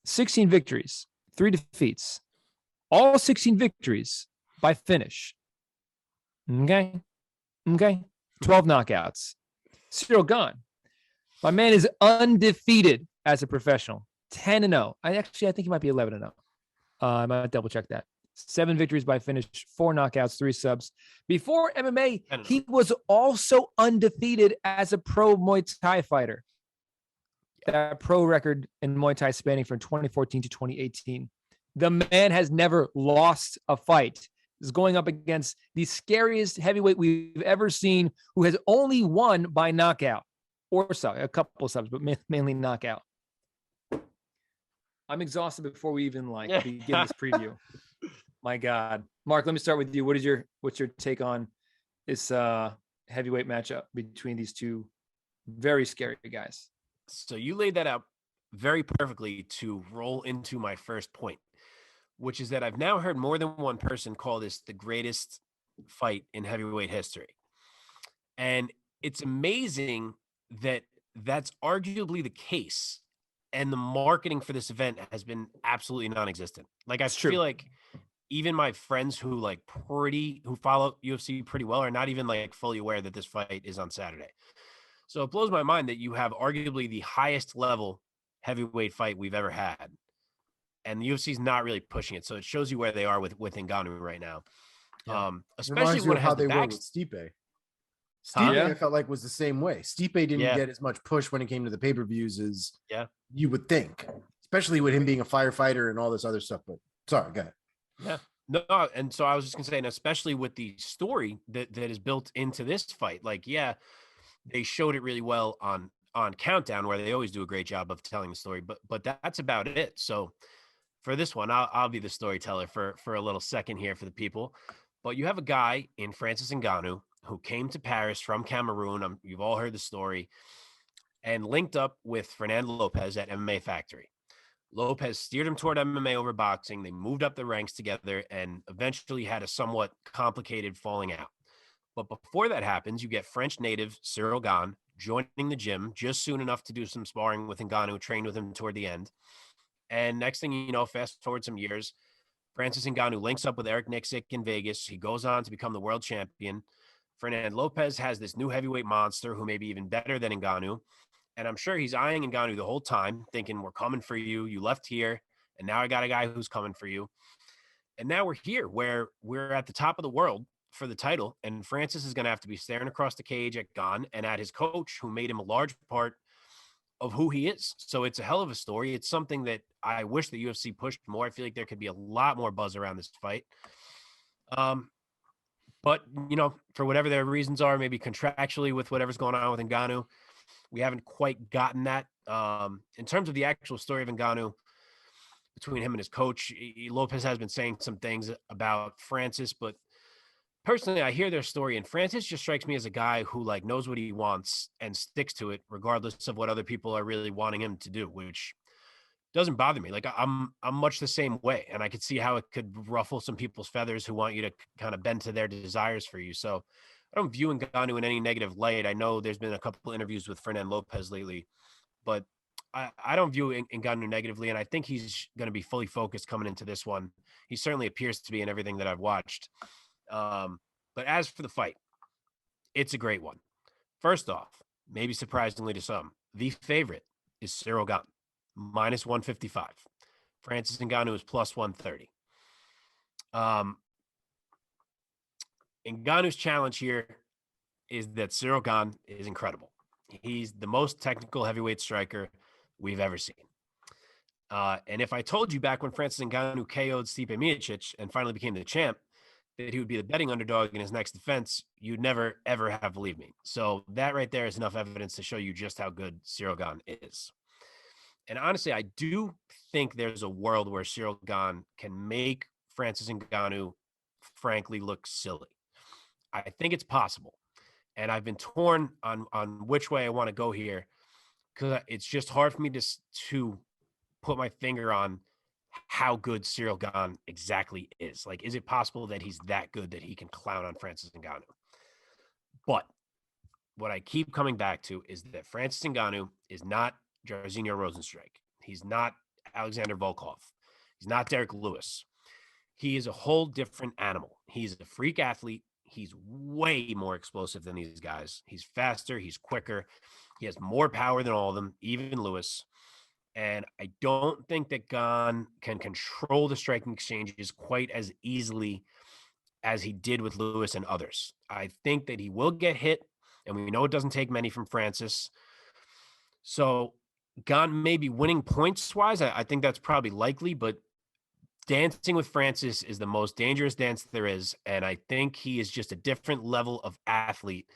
16 victories, 3 defeats. All 16 victories by finish. Okay. 12 knockouts. Ciryl Gane. My man is undefeated as a professional. 10-0. I think he might be 11-0. I might double check that. 7 victories by finish, 4 knockouts, 3 subs. Before MMA, he was also undefeated as a pro Muay Thai fighter. That pro record in Muay Thai spanning from 2014 to 2018. The man has never lost a fight. Is going up against the scariest heavyweight we've ever seen, who has only won by knockout or sub, a couple of subs, but mainly knockout. I'm exhausted before we even begin this preview. My God, Mark, let me start with you. What's your take on this heavyweight matchup between these two very scary guys? So you laid that out very perfectly to roll into my first point, which is that I've now heard more than one person call this the greatest fight in heavyweight history. And it's amazing that that's arguably the case. And the marketing for this event has been absolutely non-existent. Like, I feel like even my friends who follow UFC pretty well are not even like fully aware that this fight is on Saturday. So it blows my mind that you have arguably the highest level heavyweight fight we've ever had, and the UFC is not really pushing it. So it shows you where they are with Ngannou right now. Yeah. Especially when it has how they the were with Stipe. I felt like was the same way. Stipe didn't get as much push when it came to the pay-per-views as you would think, especially with him being a firefighter and all this other stuff. But sorry, go ahead. Yeah. No, and so I was just gonna say, and especially with the story that is built into this fight, they showed it really well on Countdown, where they always do a great job of telling the story, but that's about it. So for this one, I'll be the storyteller for a little second here for the people. But you have a guy in Francis Ngannou who came to Paris from Cameroon. You've all heard the story, and linked up with Fernando Lopez at MMA Factory. Lopez steered him toward MMA over boxing. They moved up the ranks together and eventually had a somewhat complicated falling out. But before that happens, you get French native Ciryl Gane joining the gym just soon enough to do some sparring with Ngannou, trained with him toward the end. And next thing you know, fast forward some years, Francis Ngannou links up with Eric Nicksick in Vegas. He goes on to become the world champion. Fernando Lopez has this new heavyweight monster who may be even better than Ngannou. And I'm sure he's eyeing Ngannou the whole time, thinking, we're coming for you. You left here, and now I got a guy who's coming for you. And now we're here where we're at the top of the world for the title, and Francis is going to have to be staring across the cage at Gane and at his coach, who made him a large part of who he is. So it's a hell of a story. It's something that I wish the UFC pushed more. I feel like there could be a lot more buzz around this fight. But, for whatever their reasons are, maybe contractually with whatever's going on with Ngannou, we haven't quite gotten that. In terms of the actual story of Ngannou, between him and his coach, Lopez has been saying some things about Francis, but personally, I hear their story, and Francis just strikes me as a guy who knows what he wants and sticks to it, regardless of what other people are really wanting him to do, which doesn't bother me. I'm much the same way, and I could see how it could ruffle some people's feathers who want you to kind of bend to their desires for you. So I don't view Ngannou in any negative light. I know there's been a couple interviews with Fernando Lopez lately, but I don't view Ngannou negatively, and I think he's going to be fully focused coming into this one. He certainly appears to be in everything that I've watched. But as for the fight, it's a great one. First off, maybe surprisingly to some, the favorite is Ciryl Gane, minus 155. Francis Ngannou is plus 130. Ngannou's challenge here is that Ciryl Gane is incredible. He's the most technical heavyweight striker we've ever seen. And if I told you back when Francis Ngannou KO'd Stipe Miocic and finally became the champ that he would be the betting underdog in his next defense, you'd never, ever have believed me. So that right there is enough evidence to show you just how good Ciryl Gane is. And honestly, I do think there's a world where Ciryl Gane can make Francis Ngannou, frankly, look silly. I think it's possible. And I've been torn on which way I want to go here, because it's just hard for me to put my finger on how good Ciryl Gane exactly is. Is it possible that he's that good that he can clown on Francis Ngannou? But what I keep coming back to is that Francis Ngannou is not Jairzinho Rozenstruik. He's not Alexander Volkov. He's not Derek Lewis. He is a whole different animal. He's a freak athlete. He's way more explosive than these guys. He's faster. He's quicker. He has more power than all of them, even Lewis. And I don't think that Gane can control the striking exchanges quite as easily as he did with Lewis and others. I think that he will get hit, and we know it doesn't take many from Francis. So Gane may be winning points-wise. I think that's probably likely, but dancing with Francis is the most dangerous dance there is, and I think he is just a different level of athlete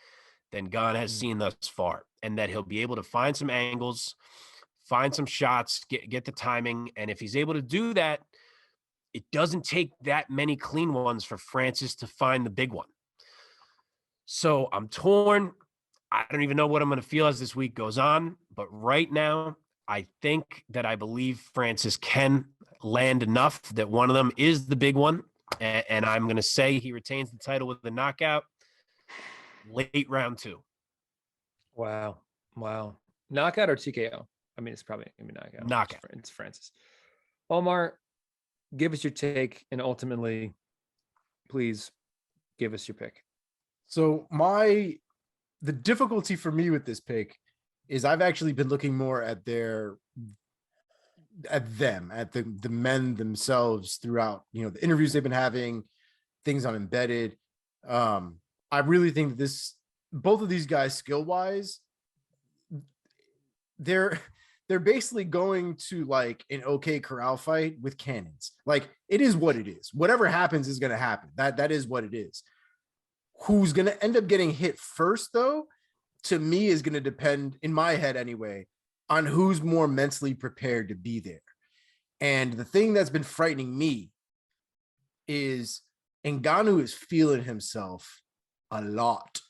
than Gane has seen thus far, and that he'll be able to find some angles, find some shots, get the timing, and if he's able to do that, it doesn't take that many clean ones for Francis to find the big one. So I'm torn. I don't even know what I'm going to feel as this week goes on, but right now, I think that I believe Francis can land enough that one of them is the big one, and I'm going to say he retains the title with the knockout late round 2. Wow. Knockout or TKO? I mean, it's probably going to be knockout. Knockout. It's Francis. Omar, give us your take, and ultimately, please give us your pick. So the difficulty for me with this pick is I've actually been looking more at the men themselves throughout, the interviews they've been having, things on Embedded. I really think both of these guys skill wise, they're basically going to like an OK corral fight with cannons. Like, it is what it is. Whatever happens is going to happen. That is what it is. Who's going to end up getting hit first, though, to me is going to depend, in my head anyway, on who's more mentally prepared to be there. And the thing that's been frightening me is Ngannou is feeling himself a lot.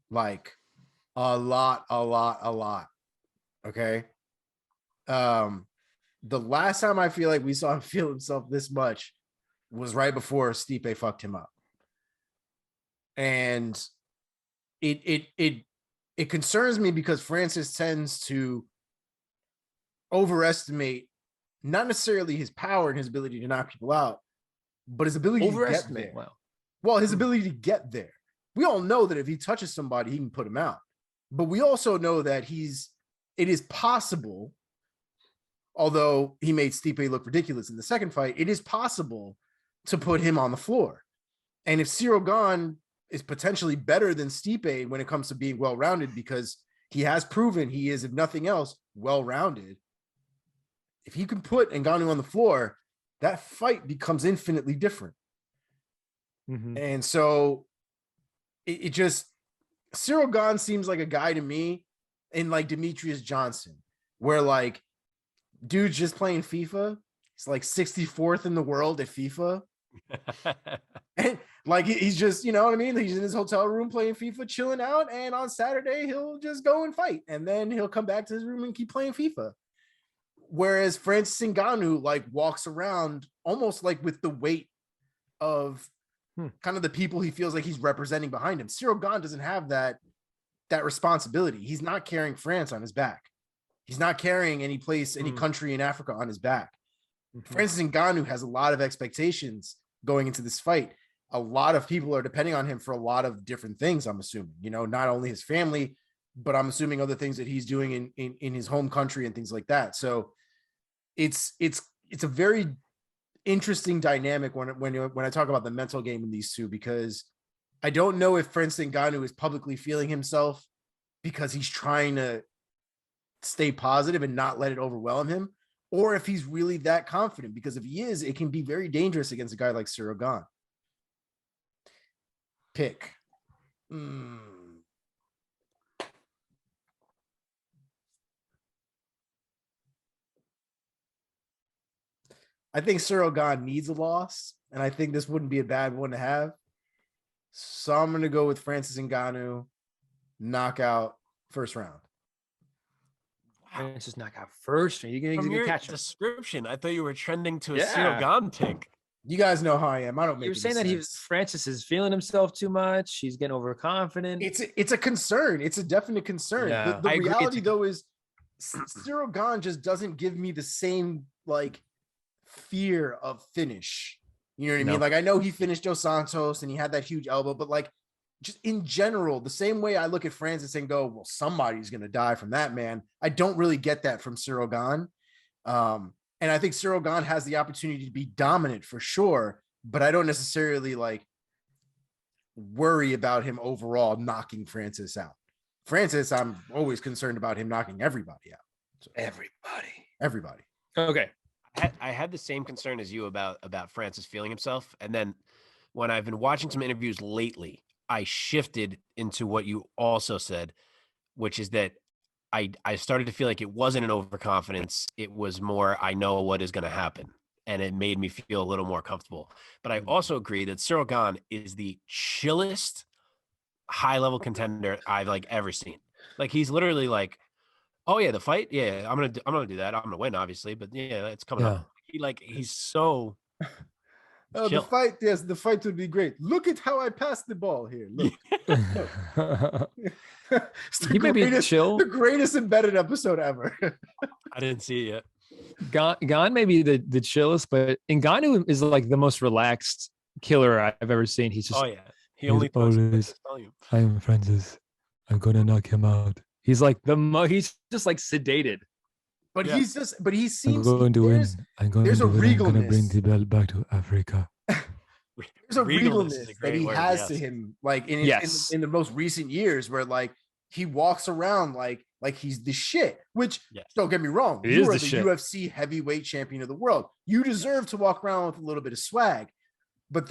Like, a lot. Okay. The last time I feel like we saw him feel himself this much was right before Stipe fucked him up. And it concerns me because Francis tends to overestimate not necessarily his power and his ability to knock people out, but his ability to get there. Well, his ability to get there. We all know that if he touches somebody, he can put him out. But we also know that it is possible, although he made Stipe look ridiculous in the second fight, it is possible to put him on the floor. And if Ciryl Gane is potentially better than Stipe when it comes to being well-rounded, because he has proven he is, if nothing else, well-rounded. If he can put Ngannou on the floor, that fight becomes infinitely different. Mm-hmm. And so it just, Ciryl Gane seems like a guy to me in like Demetrius Johnson, where like dude's just playing FIFA. He's like 64th in the world at FIFA. And like he's just, you know what I mean? He's in his hotel room playing FIFA, chilling out, and on Saturday he'll just go and fight, and then he'll come back to his room and keep playing FIFA. Whereas Francis Ngannou like walks around almost like with the weight of kind of the people he feels like he's representing behind him. Ciryl Gane doesn't have that responsibility. He's not carrying France on his back. He's not carrying any country in Africa on his back. Mm-hmm. Francis Ngannou has a lot of expectations going into this fight. A lot of people are depending on him for a lot of different things, I'm assuming, not only his family, but I'm assuming other things that he's doing in his home country and things like that. So it's a very interesting dynamic when I talk about the mental game in these two, because I don't know if Francis Ngannou is publicly feeling himself because he's trying to stay positive and not let it overwhelm him, or if he's really that confident, because if he is, it can be very dangerous against a guy like Ciryl Gane. Pick. I think Ciryl Gane needs a loss, and I think this wouldn't be a bad one to have. So I'm going to go with Francis Ngannou, knockout, first round. Francis knockout first. Are you going to catch him? Description? I thought you were trending to a Ciryl Gane pick. You guys know how I am. I don't make. You were saying that Francis is feeling himself too much. He's getting overconfident. It's a concern. It's a definite concern. Yeah, the reality though is Ciryl Gane just doesn't give me the same like fear of finish. You know what I mean? Like, I know he finished Dos Santos and he had that huge elbow, but like just in general, the same way I look at Francis and go, well, somebody's going to die from that, man. I don't really get that from Ciryl Gane. And I think Ciryl Gane has the opportunity to be dominant for sure, but I don't necessarily like worry about him overall knocking Francis out. Francis, I'm always concerned about him knocking everybody out. So, everybody. Okay. I had the same concern as you about Francis feeling himself. And then when I've been watching some interviews lately, I shifted into what you also said, which is that I started to feel like it wasn't an overconfidence. It was more, I know what is going to happen. And it made me feel a little more comfortable. But I also agree that Ciryl Gane is the chillest high-level contender I've like ever seen. Like he's literally like, oh yeah, the fight, yeah, I'm gonna do that. I'm gonna win, obviously, but yeah, it's coming up. He's so the fight, yes, the fight would be great. Look at how I passed the ball here. Look. He may be chill. The greatest embedded episode ever. I didn't see it yet. Gane may be the chillest, but Ngannou is like the most relaxed killer I've ever seen. He's just, oh yeah, he only always. I am Francis. I'm gonna knock him out. He's like he's just like sedated. But he seems I'm going to win. There's a regalness. I'm gonna bring the belt back to Africa. There's a regalness that he has to him, like in the most recent years, where like he walks around like he's the shit. Which don't get me wrong, you are the UFC heavyweight champion of the world. You deserve to walk around with a little bit of swag. But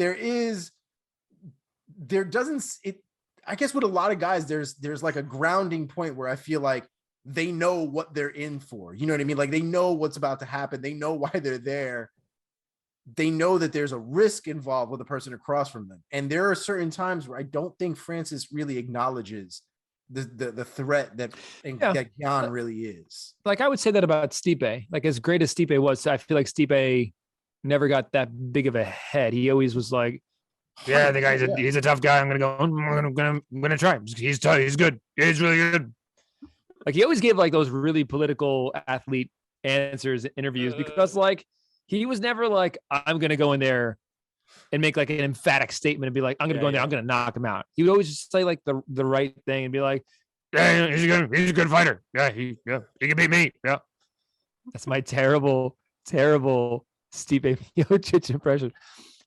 I guess with a lot of guys, there's like a grounding point where I feel like they know what they're in for. You know what I mean? Like they know what's about to happen. They know why they're there. They know that there's a risk involved with the person across from them. And there are certain times where I don't think Francis really acknowledges the threat that Gane really is. Like I would say that about Stipe. Like as great as Stipe was, I feel like Stipe never got that big of a head. He always was like, yeah, the guy's he's a tough guy. I'm gonna try him. He's tough. He's good. He's really good. Like he always gave like those really political athlete answers in interviews because like he was never like, I'm gonna go in there and make like an emphatic statement and be like, I'm gonna go in there, I'm gonna knock him out. He would always just say like the right thing and be like, yeah, he's a good fighter. Yeah, he can beat me. Yeah. That's my terrible Stipe Miocic impression.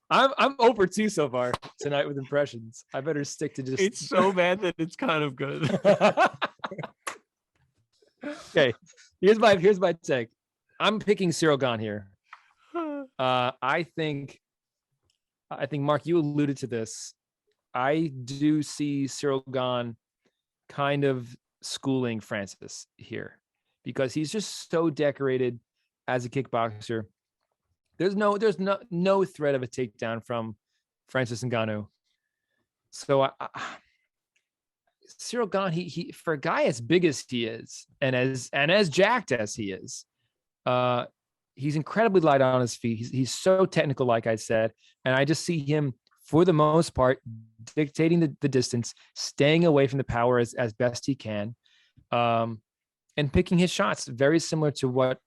I'm over 2 so far tonight with impressions. I better stick to just. It's so bad that it's kind of good. Okay, here's my take. I'm picking Ciryl Gane here. I think Mark, you alluded to this. I do see Ciryl Gane kind of schooling Francis here because he's just so decorated as a kickboxer. There's no threat of a takedown from Francis Ngannou. So Ciryl Gane, he for a guy as big as he is and as jacked as he is, he's incredibly light on his feet. He's so technical, like I said, and I just see him for the most part dictating the distance, staying away from the power as best he can, and picking his shots very similar to what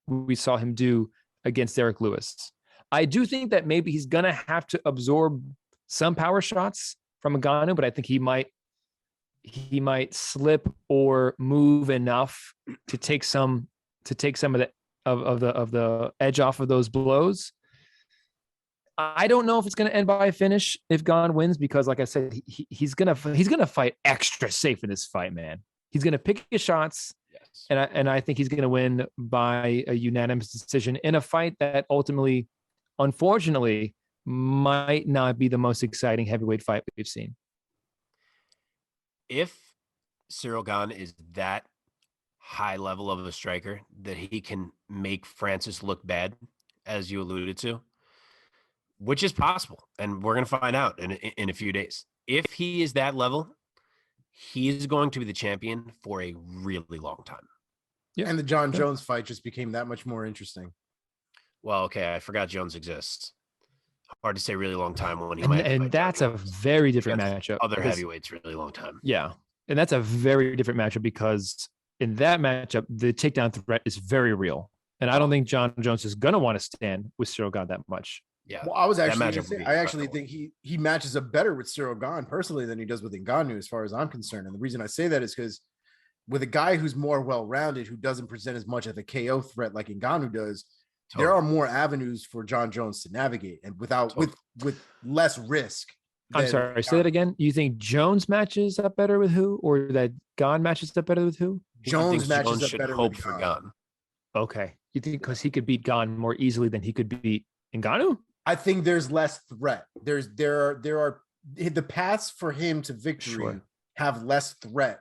we saw him do against Derek Lewis. I do think that maybe he's gonna have to absorb some power shots from Ngannou, but I think he might slip or move enough to take some of the edge off of those blows. I don't know if it's going to end by a finish if Gane wins because, like I said, he's gonna fight extra safe in this fight, man. He's gonna pick his shots. And I think he's going to win by a unanimous decision in a fight that ultimately, unfortunately, might not be the most exciting heavyweight fight we've seen. If Ciryl Gane is that high level of a striker that he can make Francis look bad, as you alluded to, which is possible, and we're going to find out in a few days. If he is that level, he is going to be the champion for a really long time. Yeah. And the John Jones fight just became that much more interesting. Well, okay, I forgot Jones exists. Hard to say really long time when he and that's a very different matchup. Other heavyweights really long time. Yeah. And that's a very different matchup because in that matchup, the takedown threat is very real. And I don't think John Jones is going to want to stand with Ciryl Gane that much. Yeah. Well, I actually think he matches up better with Ciryl Gane personally than he does with Ngannou as far as I'm concerned. And the reason I say that is because with a guy who's more well-rounded, who doesn't present as much of a KO threat like Ngannou does, there are more avenues for John Jones to navigate and with less risk. I'm sorry, say that again. You think Jones matches up better with who, or that Gane matches up better with who? Jones matches up better with Gane. Okay. You think because he could beat Gane more easily than he could beat Ngannou? I think there's less threat. There are the paths for him to victory have less threat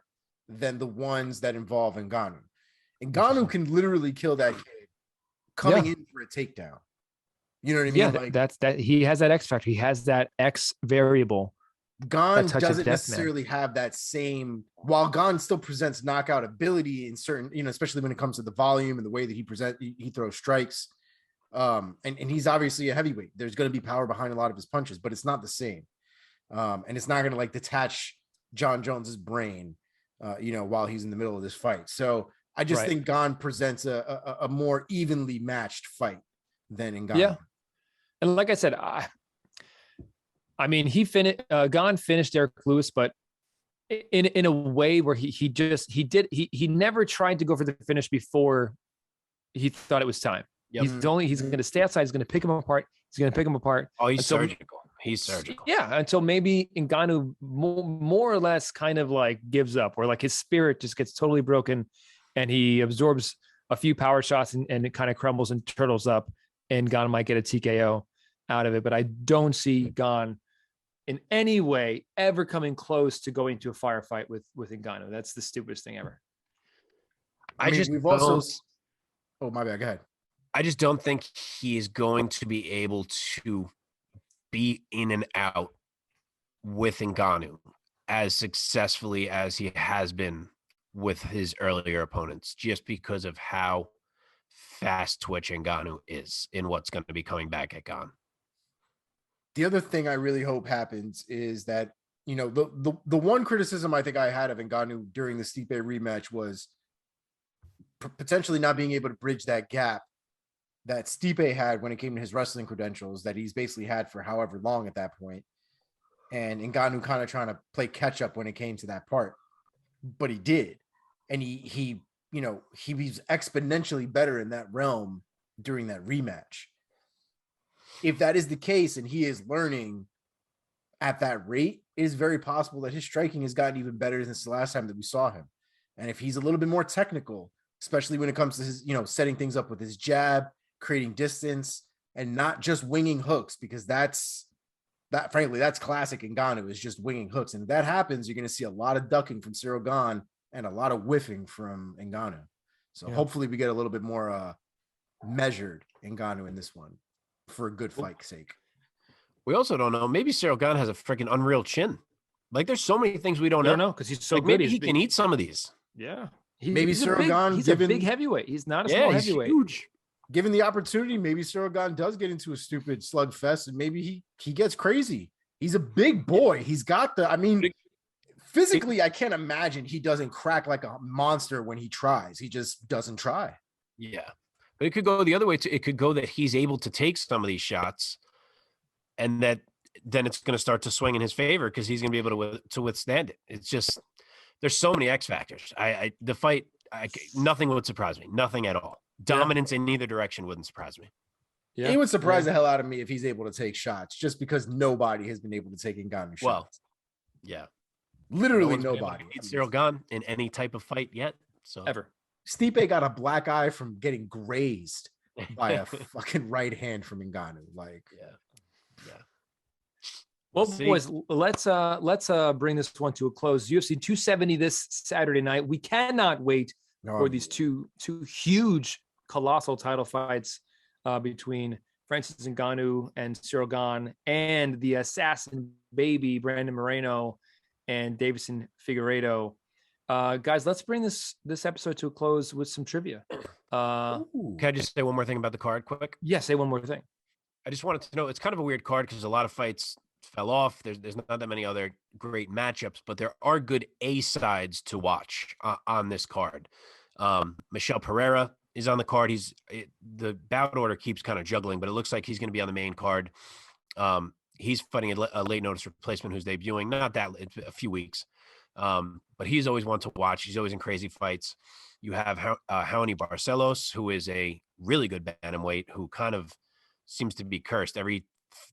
than the ones that involve Ngannou. Ngannou can literally kill that kid coming in for a takedown. You know what I mean? Yeah, that's that. He has that X factor. He has that X variable. Gane doesn't necessarily have that same. While Gane still presents knockout ability in certain, especially when it comes to the volume and the way that he throws strikes. And he's obviously a heavyweight. There's going to be power behind a lot of his punches, but it's not the same. And it's not going to like detach John Jones's brain, while he's in the middle of this fight. So I just think Gane presents a more evenly matched fight than Ngannou. Yeah. And like I said, I mean, Gane finished Derek Lewis, but in a way where he never tried to go for the finish before he thought it was time. Yep. He's going to stay outside. He's going to pick him apart. Oh, he's surgical. He's surgical. Yeah. Until maybe Ngannou more or less kind of like gives up, or like his spirit just gets totally broken and he absorbs a few power shots and it kind of crumbles and turtles up, and Gane might get a TKO out of it. But I don't see Gane in any way ever coming close to going to a firefight with Ngannou. That's the stupidest thing ever. Oh, my bad. Go ahead. I just don't think he is going to be able to be in and out with Ngannou as successfully as he has been with his earlier opponents, just because of how fast twitch Ngannou is in what's going to be coming back at Gane. The other thing I really hope happens is that, the one criticism I think I had of Ngannou during the Stipe rematch was potentially not being able to bridge that gap that Stipe had when it came to his wrestling credentials that he's basically had for however long at that point. And Ngannou kind of trying to play catch up when it came to that part, but he did. And he was exponentially better in that realm during that rematch. If that is the case and he is learning at that rate, it is very possible that his striking has gotten even better since the last time that we saw him. And if he's a little bit more technical, especially when it comes to his, setting things up with his jab, creating distance, and not just winging hooks, because frankly, that's classic Ngannou, is just winging hooks. And if that happens, you're going to see a lot of ducking from Ciryl Gane and a lot of whiffing from Ngannou. So hopefully we get a little bit more measured Ngannou in this one for a good fight's sake. We also don't know. Maybe Ciryl Gane has a freaking unreal chin. Like, there's so many things we don't know because he's so good. Maybe he can eat some of these. Yeah. Maybe Ciryl Gane, he's a big heavyweight. He's not a small heavyweight. Huge. Given the opportunity, maybe Ciryl Gane does get into a stupid slugfest, and maybe he gets crazy. He's a big boy. He's got physically, I can't imagine he doesn't crack like a monster when he tries. He just doesn't try. Yeah. But it could go the other way too. It could go that he's able to take some of these shots, and that then it's going to start to swing in his favor because he's going to be able to withstand it. It's just, there's so many X factors. The fight, nothing would surprise me. Nothing at all. Dominance in neither direction wouldn't surprise me. Yeah. It would surprise the hell out of me if he's able to take shots, just because nobody has been able to take Ngannou shots. Well, yeah. Literally nobody. Beat Ciryl Gane in any type of fight yet. So ever. Stipe got a black eye from getting grazed by a fucking right hand from Ngannou. Like, yeah. Well, boys, let's bring this one to a close. UFC 270 this Saturday night. We cannot wait for these two huge, colossal title fights between Francis Ngannou and Ciryl Gane, and the assassin baby Brandon Moreno and Deiveson Figueiredo. Guys, let's bring this episode to a close with some trivia. Can I just say one more thing about the card quick? Yeah, say one more thing. I just wanted to know, it's kind of a weird card because a lot of fights fell off. There's not that many other great matchups, but there are good A sides to watch on this card. Michel Pereira is on the card. The bout order keeps kind of juggling, but it looks like he's going to be on the main card. He's fighting a late notice replacement who's debuting, not that, a few weeks. But he's always one to watch. He's always in crazy fights. You have Raoni Barcelos, who is a really good bantamweight, who kind of seems to be cursed. Every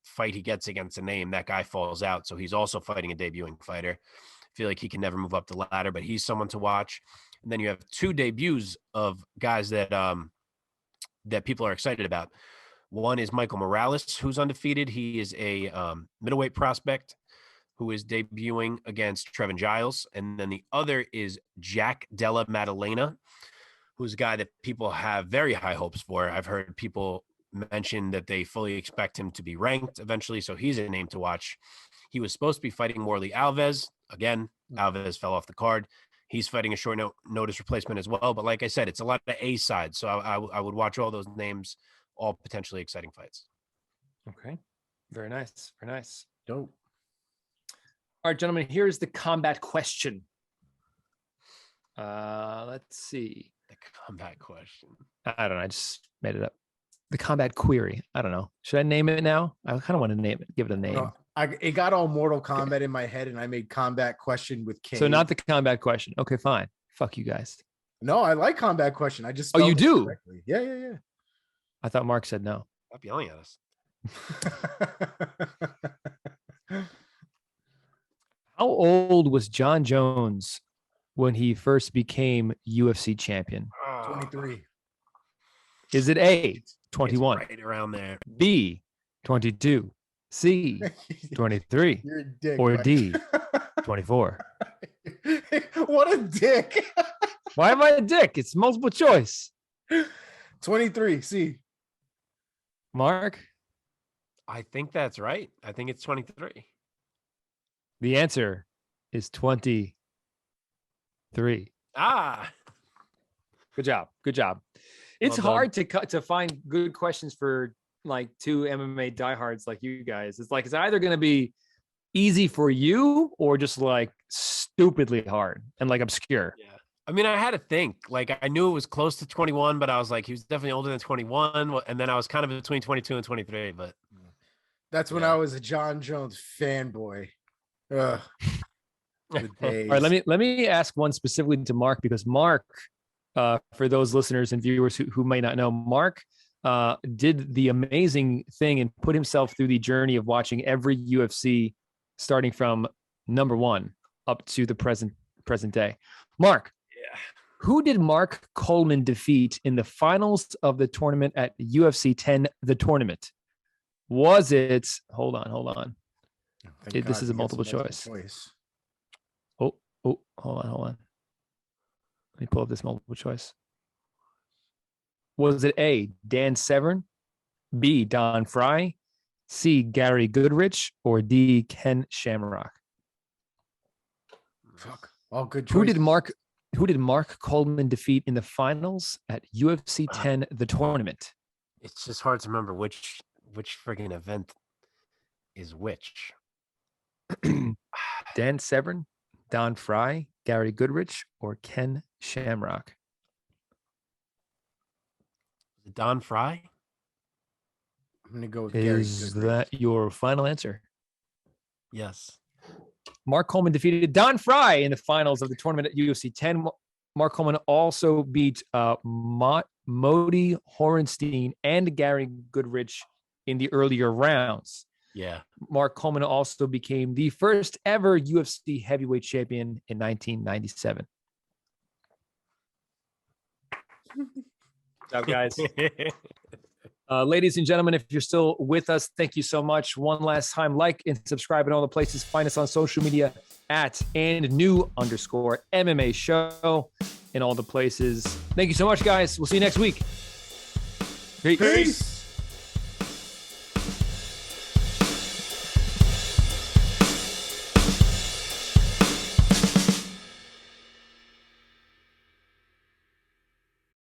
fight he gets against a name, that guy falls out. So he's also fighting a debuting fighter. I feel like he can never move up the ladder, but he's someone to watch. And then you have 2 debuts of guys that that people are excited about. One is Michael Morales, who's undefeated. He is a middleweight prospect who is debuting against Trevin Giles. And then the other is Jack Della Maddalena, who's a guy that people have very high hopes for. I've heard people mention that they fully expect him to be ranked eventually, so he's a name to watch. He was supposed to be fighting Morley Alves. Again, Alves fell off the card. He's fighting a short notice replacement as well. But like I said, it's a lot of A sides. So I would watch all those names, all potentially exciting fights. Okay. Very nice. Very nice. Dope. All right, gentlemen, here's the combat question. Let's see. The combat question. I don't know. I just made it up. The combat query. I don't know. Should I name it now? I kind of want to name it. Give it a name. It got all Mortal Kombat in my head, and I made combat question with K. So not the combat question. Okay, fine. Fuck you guys. No, I like combat question. I just you spelled it do? correctly. Yeah. I thought Mark said no. Stop yelling at us. How old was John Jones when he first became UFC champion? 23. Is it A, 21, It's right around there. B, 22, C, 23, You're a dick. or Mike. D, 24? What a dick. Why am I a dick? It's multiple choice. 23. C. Mark, I think that's right. I think it's 23. the answer is 23. Ah, Good job. Good job. It's Well hard to find good questions for like 2 MMA diehards like you guys. It's like, it's either going to be easy for you or just like stupidly hard and like obscure. yeah. I mean, I had to think. Like, I knew it was close to 21, but I was like, he was definitely older than 21. And then I was kind of between 22 and 23. But That's when Yeah. I was a John Jones fanboy. Ugh. The days. All right, let me ask one specifically to Mark, because Mark, for those listeners and viewers who might not know, Mark did the amazing thing and put himself through the journey of watching every UFC starting from number 1 up to the present day. Mark, yeah, who did Mark Coleman defeat in the finals of the tournament at UFC 10, the tournament? Was it, hold on. Thank This God is a he gets multiple choice. Oh, hold on. Let me pull up this multiple choice. Was it A, Dan Severn, B, Don Fry, C, Gary Goodrich, or D, Ken Shamrock? Fuck. All good choices. Who did Mark Coleman defeat in the finals at UFC 10, the tournament? it's just hard to remember which friggin' event is which. Dan Severn, Don Fry, Gary Goodrich, or Ken Shamrock? Don Fry? I'm going to go with Gary Is Goodrich. that your final answer? Yes. Mark Coleman defeated Don Fry in the finals of the tournament at UFC 10. Mark Coleman also beat Modi Horenstein and Gary Goodrich in the earlier rounds. Yeah. Mark Coleman also became the first ever UFC heavyweight champion in 1997. What's up, guys? Ladies and gentlemen, if you're still with us, thank you so much. One last time, like and subscribe in all the places. Find us on social media at @new_MMA show in all the places. Thank you so much, guys. We'll see you next week. Peace. Peace.